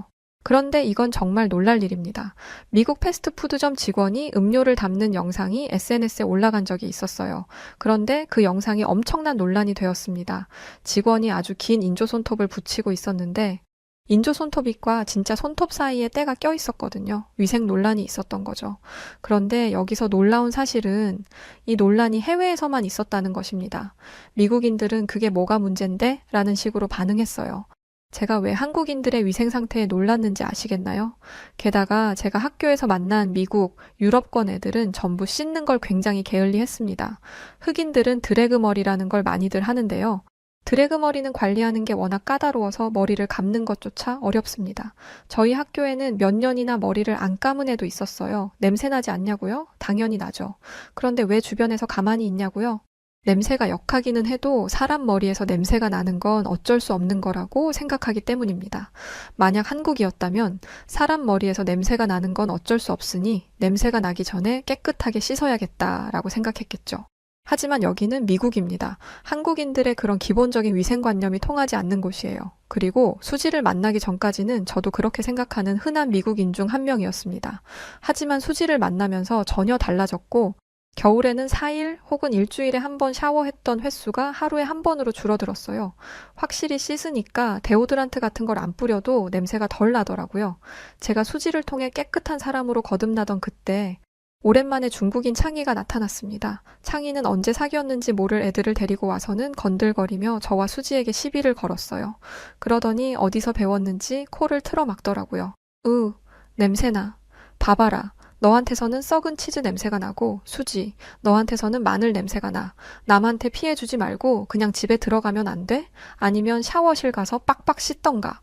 그런데 이건 정말 놀랄 일입니다. 미국 패스트푸드점 직원이 음료를 담는 영상이 SNS에 올라간 적이 있었어요. 그런데 그 영상이 엄청난 논란이 되었습니다. 직원이 아주 긴 인조 손톱을 붙이고 있었는데 인조 손톱잇과 진짜 손톱 사이에 때가 껴 있었거든요. 위생 논란이 있었던 거죠. 그런데 여기서 놀라운 사실은 이 논란이 해외에서만 있었다는 것입니다. 미국인들은 그게 뭐가 문제인데? 라는 식으로 반응했어요. 제가 왜 한국인들의 위생 상태에 놀랐는지 아시겠나요? 게다가 제가 학교에서 만난 미국, 유럽권 애들은 전부 씻는 걸 굉장히 게을리했습니다. 흑인들은 드래그 머리라는 걸 많이들 하는데요. 드래그 머리는 관리하는 게 워낙 까다로워서 머리를 감는 것조차 어렵습니다. 저희 학교에는 몇 년이나 머리를 안 감은 애도 있었어요. 냄새 나지 않냐고요? 당연히 나죠. 그런데 왜 주변에서 가만히 있냐고요? 냄새가 역하기는 해도 사람 머리에서 냄새가 나는 건 어쩔 수 없는 거라고 생각하기 때문입니다. 만약 한국이었다면 사람 머리에서 냄새가 나는 건 어쩔 수 없으니 냄새가 나기 전에 깨끗하게 씻어야겠다라고 생각했겠죠. 하지만 여기는 미국입니다. 한국인들의 그런 기본적인 위생관념이 통하지 않는 곳이에요. 그리고 수지를 만나기 전까지는 저도 그렇게 생각하는 흔한 미국인 중 한 명이었습니다. 하지만 수지를 만나면서 전혀 달라졌고 겨울에는 4일 혹은 일주일에 한 번 샤워했던 횟수가 하루에 한 번으로 줄어들었어요. 확실히 씻으니까 데오드란트 같은 걸 안 뿌려도 냄새가 덜 나더라고요. 제가 수지를 통해 깨끗한 사람으로 거듭나던 그때 오랜만에 중국인 창희가 나타났습니다. 창희는 언제 사귀었는지 모를 애들을 데리고 와서는 건들거리며 저와 수지에게 시비를 걸었어요. 그러더니 어디서 배웠는지 코를 틀어막더라고요. 냄새나. 봐봐라. 너한테서는 썩은 치즈 냄새가 나고 수지, 너한테서는 마늘 냄새가 나. 남한테 피해주지 말고 그냥 집에 들어가면 안 돼? 아니면 샤워실 가서 빡빡 씻던가.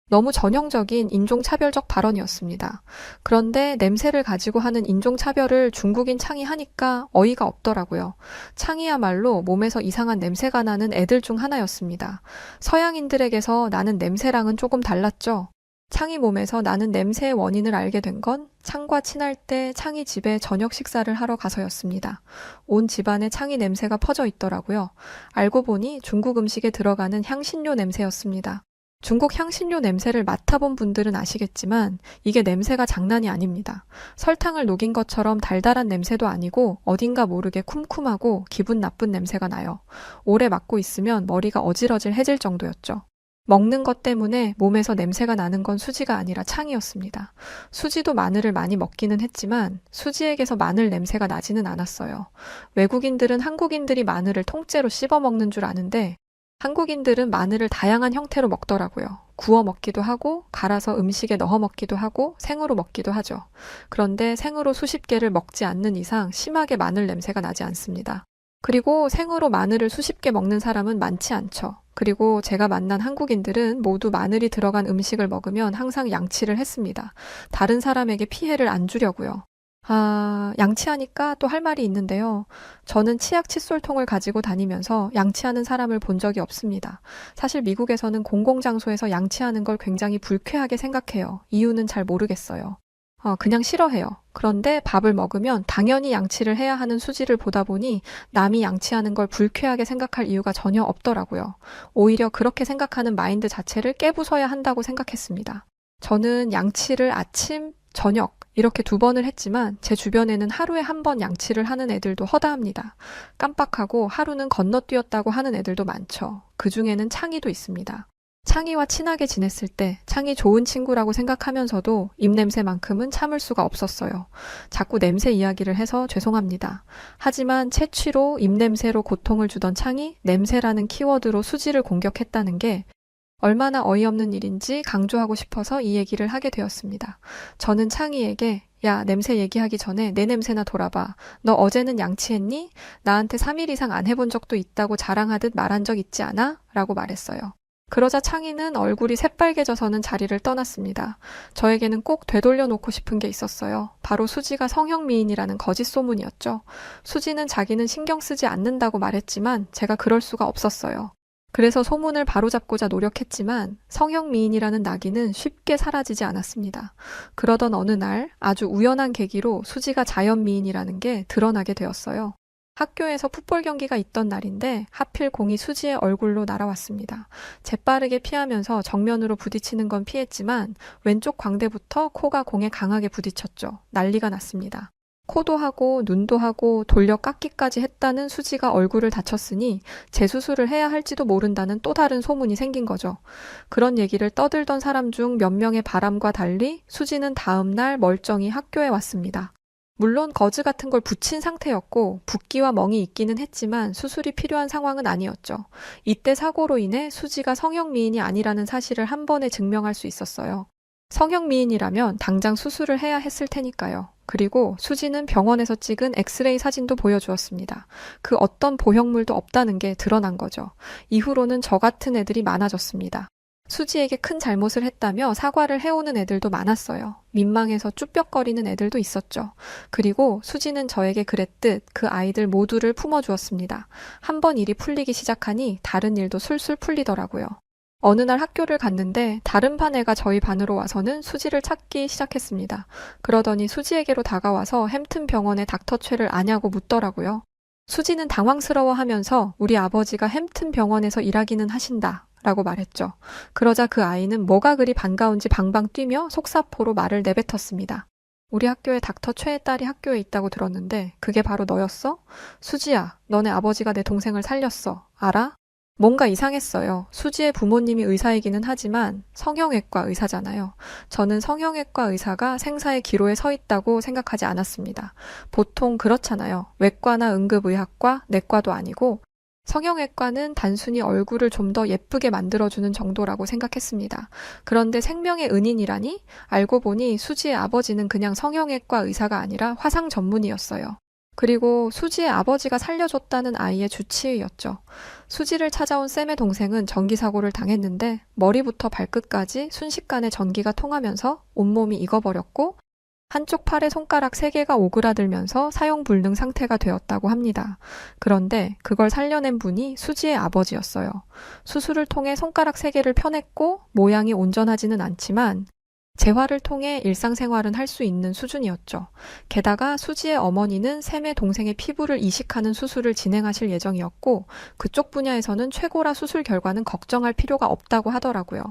너무 전형적인 인종차별적 발언이었습니다. 그런데 냄새를 가지고 하는 인종차별을 중국인 창이 하니까 어이가 없더라고요. 창이야말로 몸에서 이상한 냄새가 나는 애들 중 하나였습니다. 서양인들에게서 나는 냄새랑은 조금 달랐죠. 창이 몸에서 나는 냄새의 원인을 알게 된 건 창과 친할 때 창이 집에 저녁 식사를 하러 가서였습니다. 온 집안에 창이 냄새가 퍼져 있더라고요. 알고 보니 중국 음식에 들어가는 향신료 냄새였습니다. 중국 향신료 냄새를 맡아본 분들은 아시겠지만 이게 냄새가 장난이 아닙니다. 설탕을 녹인 것처럼 달달한 냄새도 아니고 어딘가 모르게 쿰쿰하고 기분 나쁜 냄새가 나요. 오래 맡고 있으면 머리가 어질어질해질 정도였죠. 먹는 것 때문에 몸에서 냄새가 나는 건 수지가 아니라 창이었습니다. 수지도 마늘을 많이 먹기는 했지만 수지에게서 마늘 냄새가 나지는 않았어요. 외국인들은 한국인들이 마늘을 통째로 씹어 먹는 줄 아는데 한국인들은 마늘을 다양한 형태로 먹더라고요. 구워 먹기도 하고 갈아서 음식에 넣어 먹기도 하고 생으로 먹기도 하죠. 그런데 생으로 수십 개를 먹지 않는 이상 심하게 마늘 냄새가 나지 않습니다. 그리고 생으로 마늘을 수십 개 먹는 사람은 많지 않죠. 그리고 제가 만난 한국인들은 모두 마늘이 들어간 음식을 먹으면 항상 양치를 했습니다. 다른 사람에게 피해를 안 주려고요. 양치하니까 또 할 말이 있는데요. 저는 치약 칫솔통을 가지고 다니면서 양치하는 사람을 본 적이 없습니다. 사실 미국에서는 공공장소에서 양치하는 걸 굉장히 불쾌하게 생각해요. 이유는 잘 모르겠어요. 그냥 싫어해요. 그런데 밥을 먹으면 당연히 양치를 해야 하는 수지를 보다 보니 남이 양치하는 걸 불쾌하게 생각할 이유가 전혀 없더라고요. 오히려 그렇게 생각하는 마인드 자체를 깨부숴야 한다고 생각했습니다. 저는 양치를 아침, 저녁 이렇게 2번을 했지만 제 주변에는 하루에 1번 양치를 하는 애들도 허다합니다. 깜빡하고 하루는 건너뛰었다고 하는 애들도 많죠. 그중에는 창희도 있습니다. 창희와 친하게 지냈을 때 창희 좋은 친구라고 생각하면서도 입냄새만큼은 참을 수가 없었어요. 자꾸 냄새 이야기를 해서 죄송합니다. 하지만 채취로 입냄새로 고통을 주던 창희, 냄새라는 키워드로 수지를 공격했다는 게 얼마나 어이없는 일인지 강조하고 싶어서 이 얘기를 하게 되었습니다. 저는 창희에게 야, 냄새 얘기하기 전에 내 냄새나 돌아봐. 너 어제는 양치했니? 나한테 3일 이상 안 해본 적도 있다고 자랑하듯 말한 적 있지 않아? 라고 말했어요. 그러자 창희는 얼굴이 새빨개져서는 자리를 떠났습니다. 저에게는 꼭 되돌려 놓고 싶은 게 있었어요. 바로 수지가 성형미인이라는 거짓 소문이었죠. 수지는 자기는 신경 쓰지 않는다고 말했지만 제가 그럴 수가 없었어요. 그래서 소문을 바로잡고자 노력했지만 성형미인이라는 낙인은 쉽게 사라지지 않았습니다. 그러던 어느 날 아주 우연한 계기로 수지가 자연미인이라는 게 드러나게 되었어요. 학교에서 풋볼 경기가 있던 날인데 하필 공이 수지의 얼굴로 날아왔습니다. 재빠르게 피하면서 정면으로 부딪히는 건 피했지만 왼쪽 광대부터 코가 공에 강하게 부딪혔죠. 난리가 났습니다. 코도 하고 눈도 하고 돌려 깎기까지 했다는 수지가 얼굴을 다쳤으니 재수술을 해야 할지도 모른다는 또 다른 소문이 생긴 거죠. 그런 얘기를 떠들던 사람 중 몇 명의 바람과 달리 수지는 다음 날 멀쩡히 학교에 왔습니다. 물론 거즈 같은 걸 붙인 상태였고 붓기와 멍이 있기는 했지만 수술이 필요한 상황은 아니었죠. 이때 사고로 인해 수지가 성형미인이 아니라는 사실을 한 번에 증명할 수 있었어요. 성형미인이라면 당장 수술을 해야 했을 테니까요. 그리고 수지는 병원에서 찍은 엑스레이 사진도 보여주었습니다. 그 어떤 보형물도 없다는 게 드러난 거죠. 이후로는 저 같은 애들이 많아졌습니다. 수지에게 큰 잘못을 했다며 사과를 해오는 애들도 많았어요. 민망해서 쭈뼛거리는 애들도 있었죠. 그리고 수지는 저에게 그랬듯 그 아이들 모두를 품어주었습니다. 한 번 일이 풀리기 시작하니 다른 일도 술술 풀리더라고요. 어느 날 학교를 갔는데 다른 반 애가 저희 반으로 와서는 수지를 찾기 시작했습니다. 그러더니 수지에게로 다가와서 햄튼 병원의 닥터 최를 아냐고 묻더라고요. 수지는 당황스러워하면서 우리 아버지가 햄튼 병원에서 일하기는 하신다 라고 말했죠. 그러자 그 아이는 뭐가 그리 반가운지 방방 뛰며 속사포로 말을 내뱉었습니다. 우리 학교에 닥터 최의 딸이 학교에 있다고 들었는데 그게 바로 너였어? 수지야, 너네 아버지가 내 동생을 살렸어. 알아? 뭔가 이상했어요. 수지의 부모님이 의사이기는 하지만 성형외과 의사잖아요. 저는 성형외과 의사가 생사의 기로에 서 있다고 생각하지 않았습니다. 보통 그렇잖아요. 외과나 응급의학과, 내과도 아니고 성형외과는 단순히 얼굴을 좀 더 예쁘게 만들어주는 정도라고 생각했습니다. 그런데 생명의 은인이라니? 알고 보니 수지의 아버지는 그냥 성형외과 의사가 아니라 화상 전문의였어요. 그리고 수지의 아버지가 살려줬다는 아이의 주치의였죠. 수지를 찾아온 쌤의 동생은 전기사고를 당했는데 머리부터 발끝까지 순식간에 전기가 통하면서 온몸이 익어버렸고 한쪽 팔에 손가락 3개가 오그라들면서 사용불능 상태가 되었다고 합니다. 그런데 그걸 살려낸 분이 수지의 아버지였어요. 수술을 통해 손가락 3개를 펴냈고 모양이 온전하지는 않지만 재활을 통해 일상생활은 할 수 있는 수준이었죠. 게다가 수지의 어머니는 샘의 동생의 피부를 이식하는 수술을 진행하실 예정이었고 그쪽 분야에서는 최고라 수술 결과는 걱정할 필요가 없다고 하더라고요.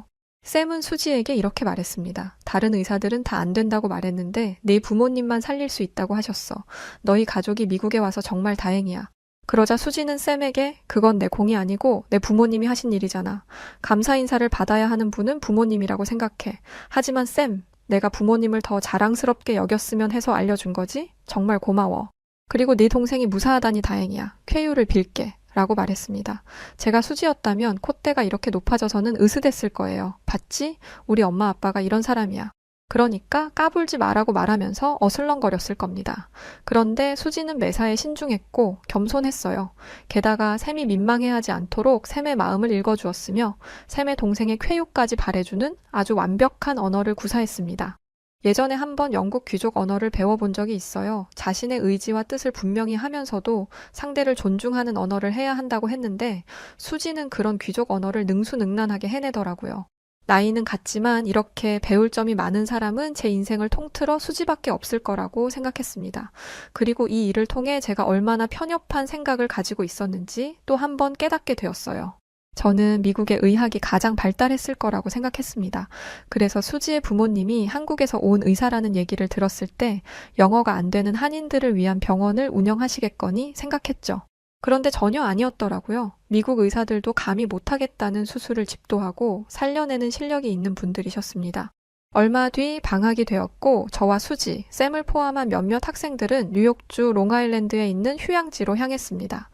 샘은 수지에게 이렇게 말했습니다. 다른 의사들은 다 안 된다고 말했는데 네 부모님만 살릴 수 있다고 하셨어. 너희 가족이 미국에 와서 정말 다행이야. 그러자 수지는 샘에게 그건 내 공이 아니고 내 부모님이 하신 일이잖아. 감사 인사를 받아야 하는 분은 부모님이라고 생각해. 하지만 샘, 내가 부모님을 더 자랑스럽게 여겼으면 해서 알려준 거지? 정말 고마워. 그리고 네 동생이 무사하다니 다행이야. 쾌유를 빌게. 라고 말했습니다. 제가 수지였다면 콧대가 이렇게 높아져서는 으스댔을 거예요. 봤지? 우리 엄마 아빠가 이런 사람이야. 그러니까 까불지 마라고 말하면서 어슬렁거렸을 겁니다. 그런데 수지는 매사에 신중했고 겸손했어요. 게다가 샘이 민망해하지 않도록 샘의 마음을 읽어주었으며 샘의 동생의 쾌유까지 바래주는 아주 완벽한 언어를 구사했습니다. 예전에 한번 영국 귀족 언어를 배워본 적이 있어요. 자신의 의지와 뜻을 분명히 하면서도 상대를 존중하는 언어를 해야 한다고 했는데 수지는 그런 귀족 언어를 능수능란하게 해내더라고요. 나이는 같지만 이렇게 배울 점이 많은 사람은 제 인생을 통틀어 수지밖에 없을 거라고 생각했습니다. 그리고 이 일을 통해 제가 얼마나 편협한 생각을 가지고 있었는지 또 한 번 깨닫게 되었어요. 저는 미국의 의학이 가장 발달했을 거라고 생각했습니다. 그래서 수지의 부모님이 한국에서 온 의사라는 얘기를 들었을 때 영어가 안 되는 한인들을 위한 병원을 운영하시겠거니 생각했죠. 그런데 전혀 아니었더라고요. 미국 의사들도 감히 못하겠다는 수술을 집도하고 살려내는 실력이 있는 분들이셨습니다. 얼마 뒤 방학이 되었고 저와 수지, 샘을 포함한 몇몇 학생들은 뉴욕주 롱아일랜드에 있는 휴양지로 향했습니다.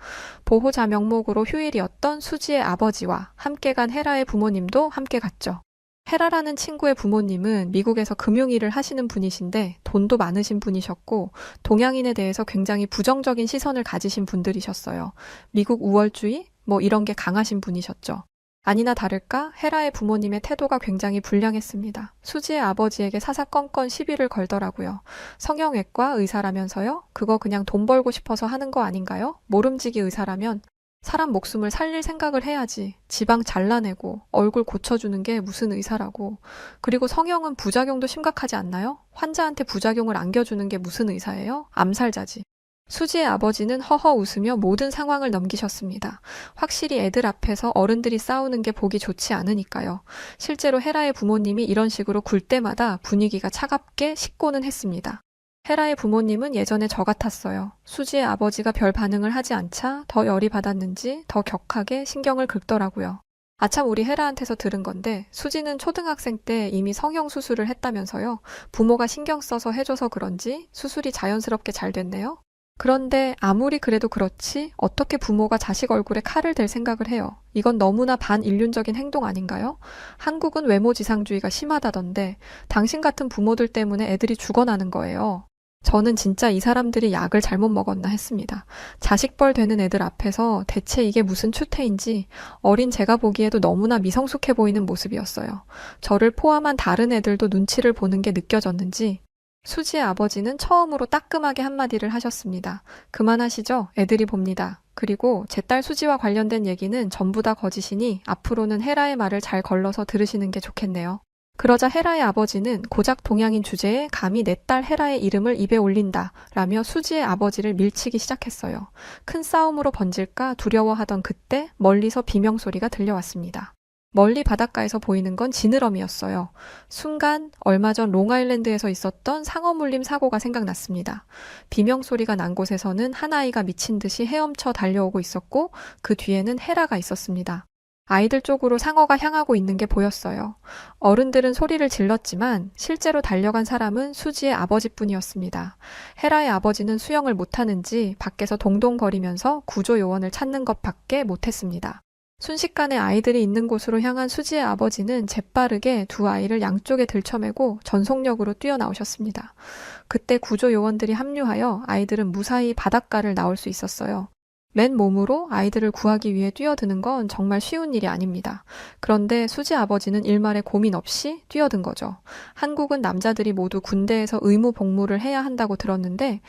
보호자 명목으로 휴일이었던 수지의 아버지와 함께 간 헤라의 부모님도 함께 갔죠. 헤라라는 친구의 부모님은 미국에서 금융일을 하시는 분이신데 돈도 많으신 분이셨고 동양인에 대해서 굉장히 부정적인 시선을 가지신 분들이셨어요. 미국 우월주의? 이런 게 강하신 분이셨죠. 아니나 다를까 헤라의 부모님의 태도가 굉장히 불량했습니다. 수지의 아버지에게 사사건건 시비를 걸더라고요. 성형외과 의사라면서요? 그거 그냥 돈 벌고 싶어서 하는 거 아닌가요? 모름지기 의사라면 사람 목숨을 살릴 생각을 해야지. 지방 잘라내고 얼굴 고쳐주는 게 무슨 의사라고. 그리고 성형은 부작용도 심각하지 않나요? 환자한테 부작용을 안겨주는 게 무슨 의사예요? 암살자지. 수지의 아버지는 허허 웃으며 모든 상황을 넘기셨습니다. 확실히 애들 앞에서 어른들이 싸우는 게 보기 좋지 않으니까요. 실제로 헤라의 부모님이 이런 식으로 굴 때마다 분위기가 차갑게 식고는 했습니다. 헤라의 부모님은 예전에 저 같았어요. 수지의 아버지가 별 반응을 하지 않자 더 열이 받았는지 더 격하게 신경을 긁더라고요. 아참 우리 헤라한테서 들은 건데 수지는 초등학생 때 이미 성형 수술을 했다면서요. 부모가 신경 써서 해줘서 그런지 수술이 자연스럽게 잘 됐네요. 그런데 아무리 그래도 그렇지 어떻게 부모가 자식 얼굴에 칼을 댈 생각을 해요. 이건 너무나 반인륜적인 행동 아닌가요? 한국은 외모지상주의가 심하다던데 당신 같은 부모들 때문에 애들이 죽어나는 거예요. 저는 진짜 이 사람들이 약을 잘못 먹었나 했습니다. 자식벌 되는 애들 앞에서 대체 이게 무슨 추태인지 어린 제가 보기에도 너무나 미성숙해 보이는 모습이었어요. 저를 포함한 다른 애들도 눈치를 보는 게 느껴졌는지 수지의 아버지는 처음으로 따끔하게 한마디를 하셨습니다. 그만하시죠. 애들이 봅니다. 그리고 제 딸 수지와 관련된 얘기는 전부 다 거짓이니 앞으로는 헤라의 말을 잘 걸러서 들으시는 게 좋겠네요. 그러자 헤라의 아버지는 고작 동양인 주제에 감히 내 딸 헤라의 이름을 입에 올린다 라며 수지의 아버지를 밀치기 시작했어요. 큰 싸움으로 번질까 두려워하던 그때 멀리서 비명소리가 들려왔습니다. 멀리 바닷가에서 보이는 건 지느러미였어요. 순간 얼마 전 롱아일랜드에서 있었던 상어물림 사고가 생각났습니다. 비명소리가 난 곳에서는 한 아이가 미친 듯이 헤엄쳐 달려오고 있었고 그 뒤에는 헤라가 있었습니다. 아이들 쪽으로 상어가 향하고 있는 게 보였어요. 어른들은 소리를 질렀지만 실제로 달려간 사람은 수지의 아버지뿐이었습니다. 헤라의 아버지는 수영을 못하는지 밖에서 동동거리면서 구조요원을 찾는 것밖에 못했습니다. 순식간에 아이들이 있는 곳으로 향한 수지의 아버지는 재빠르게 두 아이를 양쪽에 들쳐매고 전속력으로 뛰어나오셨습니다. 그때 구조요원들이 합류하여 아이들은 무사히 바닷가를 나올 수 있었어요. 맨 몸으로 아이들을 구하기 위해 뛰어드는 건 정말 쉬운 일이 아닙니다. 그런데 수지 아버지는 일말의 고민 없이 뛰어든 거죠. 한국은 남자들이 모두 군대에서 의무 복무를 해야 한다고 들었는데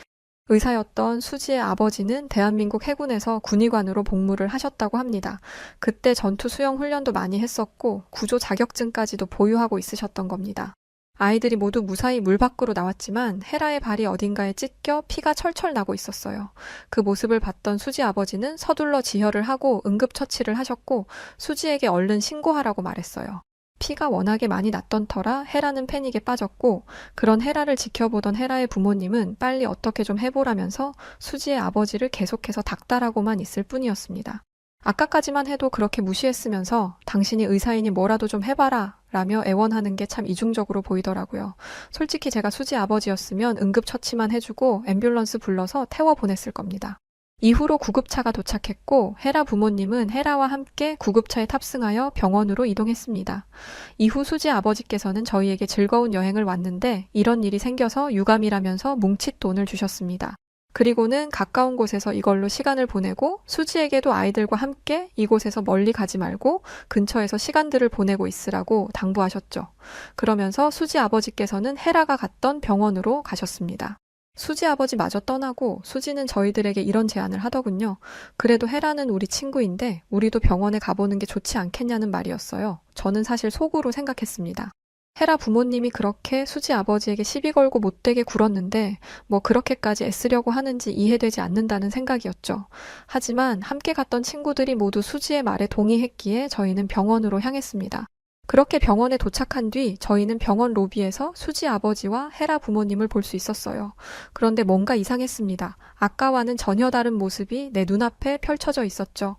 의사였던 수지의 아버지는 대한민국 해군에서 군의관으로 복무를 하셨다고 합니다. 그때 전투 수영 훈련도 많이 했었고 구조 자격증까지도 보유하고 있으셨던 겁니다. 아이들이 모두 무사히 물 밖으로 나왔지만 헤라의 발이 어딘가에 찢겨 피가 철철 나고 있었어요. 그 모습을 봤던 수지 아버지는 서둘러 지혈을 하고 응급처치를 하셨고 수지에게 얼른 신고하라고 말했어요. 피가 워낙에 많이 났던 터라 헤라는 패닉에 빠졌고 그런 헤라를 지켜보던 헤라의 부모님은 빨리 어떻게 좀 해보라면서 수지의 아버지를 계속해서 닥달하고만 있을 뿐이었습니다. 아까까지만 해도 그렇게 무시했으면서 당신이 의사이니 뭐라도 좀 해봐라 라며 애원하는 게 참 이중적으로 보이더라고요. 솔직히 제가 수지 아버지였으면 응급처치만 해주고 앰뷸런스 불러서 태워보냈을 겁니다. 이후로 구급차가 도착했고 헤라 부모님은 헤라와 함께 구급차에 탑승하여 병원으로 이동했습니다. 이후 수지 아버지께서는 저희에게 즐거운 여행을 왔는데 이런 일이 생겨서 유감이라면서 뭉칫 돈을 주셨습니다. 그리고는 가까운 곳에서 이걸로 시간을 보내고 수지에게도 아이들과 함께 이곳에서 멀리 가지 말고 근처에서 시간들을 보내고 있으라고 당부하셨죠. 그러면서 수지 아버지께서는 헤라가 갔던 병원으로 가셨습니다. 수지 아버지 마저 떠나고 수지는 저희들에게 이런 제안을 하더군요. 그래도 헤라는 우리 친구인데 우리도 병원에 가보는 게 좋지 않겠냐는 말이었어요. 저는 사실 속으로 생각했습니다. 헤라 부모님이 그렇게 수지 아버지에게 시비 걸고 못되게 굴었는데 뭐 그렇게까지 애쓰려고 하는지 이해되지 않는다는 생각이었죠. 하지만 함께 갔던 친구들이 모두 수지의 말에 동의했기에 저희는 병원으로 향했습니다. 그렇게 병원에 도착한 뒤 저희는 병원 로비에서 수지 아버지와 헤라 부모님을 볼 수 있었어요. 그런데 뭔가 이상했습니다. 아까와는 전혀 다른 모습이 내 눈앞에 펼쳐져 있었죠.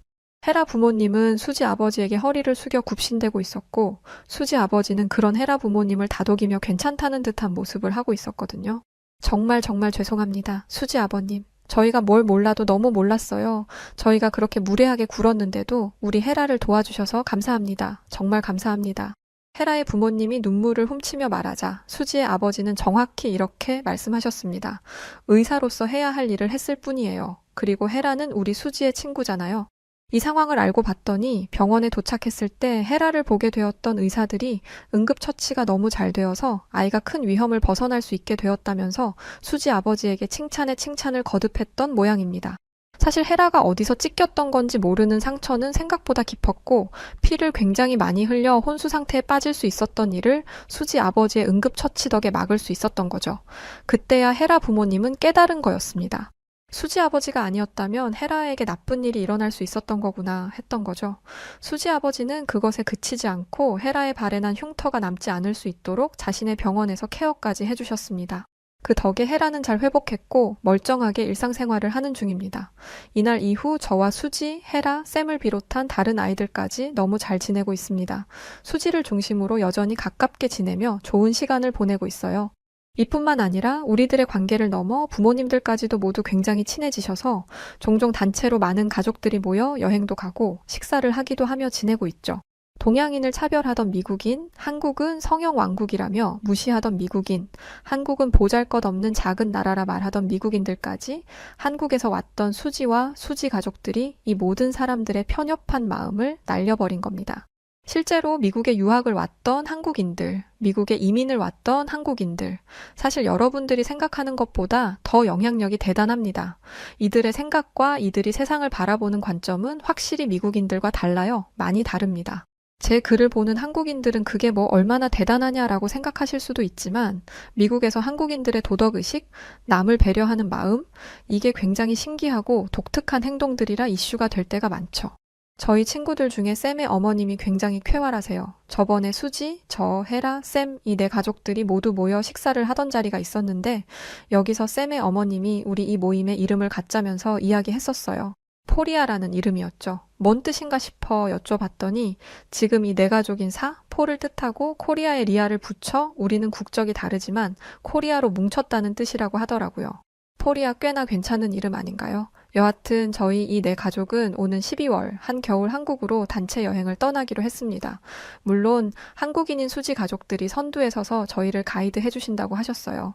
헤라 부모님은 수지 아버지에게 허리를 숙여 굽신대고 있었고 수지 아버지는 그런 헤라 부모님을 다독이며 괜찮다는 듯한 모습을 하고 있었거든요. 정말 죄송합니다. 수지 아버님. 저희가 뭘 몰라도 너무 몰랐어요. 저희가 그렇게 무례하게 굴었는데도 우리 헤라를 도와주셔서 감사합니다. 정말 감사합니다. 헤라의 부모님이 눈물을 훔치며 말하자 수지의 아버지는 정확히 이렇게 말씀하셨습니다. 의사로서 해야 할 일을 했을 뿐이에요. 그리고 헤라는 우리 수지의 친구잖아요. 이 상황을 알고 봤더니 병원에 도착했을 때 헤라를 보게 되었던 의사들이 응급처치가 너무 잘 되어서 아이가 큰 위험을 벗어날 수 있게 되었다면서 수지 아버지에게 칭찬에 칭찬을 거듭했던 모양입니다. 사실 헤라가 어디서 찢겼던 건지 모르는 상처는 생각보다 깊었고 피를 굉장히 많이 흘려 혼수 상태에 빠질 수 있었던 일을 수지 아버지의 응급처치 덕에 막을 수 있었던 거죠. 그때야 헤라 부모님은 깨달은 거였습니다. 수지 아버지가 아니었다면 헤라에게 나쁜 일이 일어날 수 있었던 거구나 했던 거죠. 수지 아버지는 그것에 그치지 않고 헤라의 발에 난 흉터가 남지 않을 수 있도록 자신의 병원에서 케어까지 해주셨습니다. 그 덕에 헤라는 잘 회복했고 멀쩡하게 일상생활을 하는 중입니다. 이날 이후 저와 수지, 헤라, 샘을 비롯한 다른 아이들까지 너무 잘 지내고 있습니다. 수지를 중심으로 여전히 가깝게 지내며 좋은 시간을 보내고 있어요. 이뿐만 아니라 우리들의 관계를 넘어 부모님들까지도 모두 굉장히 친해지셔서 종종 단체로 많은 가족들이 모여 여행도 가고 식사를 하기도 하며 지내고 있죠. 동양인을 차별하던 미국인, 한국은 성형 왕국이라며 무시하던 미국인, 한국은 보잘것없는 작은 나라라 말하던 미국인들까지 한국에서 왔던 수지와 수지 가족들이 이 모든 사람들의 편협한 마음을 날려버린 겁니다. 실제로 미국에 유학을 왔던 한국인들, 미국에 이민을 왔던 한국인들, 사실 여러분들이 생각하는 것보다 더 영향력이 대단합니다. 이들의 생각과 이들이 세상을 바라보는 관점은 확실히 미국인들과 달라요. 많이 다릅니다. 제 글을 보는 한국인들은 그게 뭐 얼마나 대단하냐라고 생각하실 수도 있지만 미국에서 한국인들의 도덕의식, 남을 배려하는 마음, 이게 굉장히 신기하고 독특한 행동들이라 이슈가 될 때가 많죠. 저희 친구들 중에 샘의 어머님이 굉장히 쾌활하세요. 저번에 수지, 저, 헤라, 샘, 이 네 가족들이 모두 모여 식사를 하던 자리가 있었는데 여기서 샘의 어머님이 우리 이 모임에 이름을 갖자면서 이야기했었어요. 포리아라는 이름이었죠. 뭔 뜻인가 싶어 여쭤봤더니 지금 이 네 가족인 포를 뜻하고 코리아의 리아를 붙여 우리는 국적이 다르지만 코리아로 뭉쳤다는 뜻이라고 하더라고요. 포리아 꽤나 괜찮은 이름 아닌가요? 여하튼 저희 이 네 가족은 오는 12월 한겨울 한국으로 단체 여행을 떠나기로 했습니다. 물론 한국인인 수지 가족들이 선두에 서서 저희를 가이드 해주신다고 하셨어요.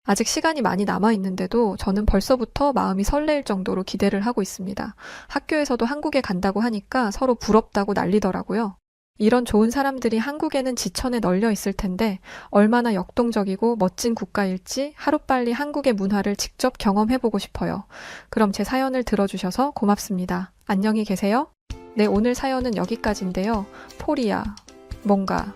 아직 시간이 많이 남아있는데도 저는 벌써부터 마음이 설레일 정도로 기대를 하고 있습니다. 학교에서도 한국에 간다고 하니까 서로 부럽다고 난리더라고요. 이런 좋은 사람들이 한국에는 지천에 널려 있을 텐데 얼마나 역동적이고 멋진 국가일지 하루빨리 한국의 문화를 직접 경험해보고 싶어요. 그럼 제 사연을 들어주셔서 고맙습니다. 안녕히 계세요. 네, 오늘 사연은 여기까지인데요. 포리아, 뭔가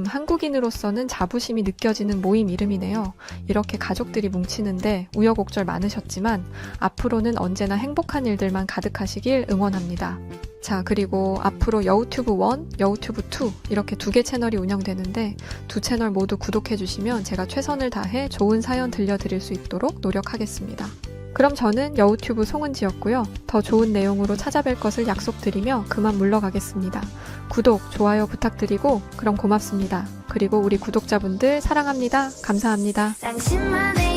한국인으로서는 자부심이 느껴지는 모임 이름이네요. 이렇게 가족들이 뭉치는데 우여곡절 많으셨지만 앞으로는 언제나 행복한 일들만 가득하시길 응원합니다. 자, 그리고 앞으로 여우튜브 1, 여우튜브 2 이렇게 2개 채널이 운영되는데 두 채널 모두 구독해주시면 제가 최선을 다해 좋은 사연 들려드릴 수 있도록 노력하겠습니다. 그럼 저는 여우튜브 송은지였고요. 더 좋은 내용으로 찾아뵐 것을 약속드리며 그만 물러가겠습니다. 구독, 좋아요 부탁드리고 그럼 고맙습니다. 그리고 우리 구독자분들 사랑합니다. 감사합니다. 당신만의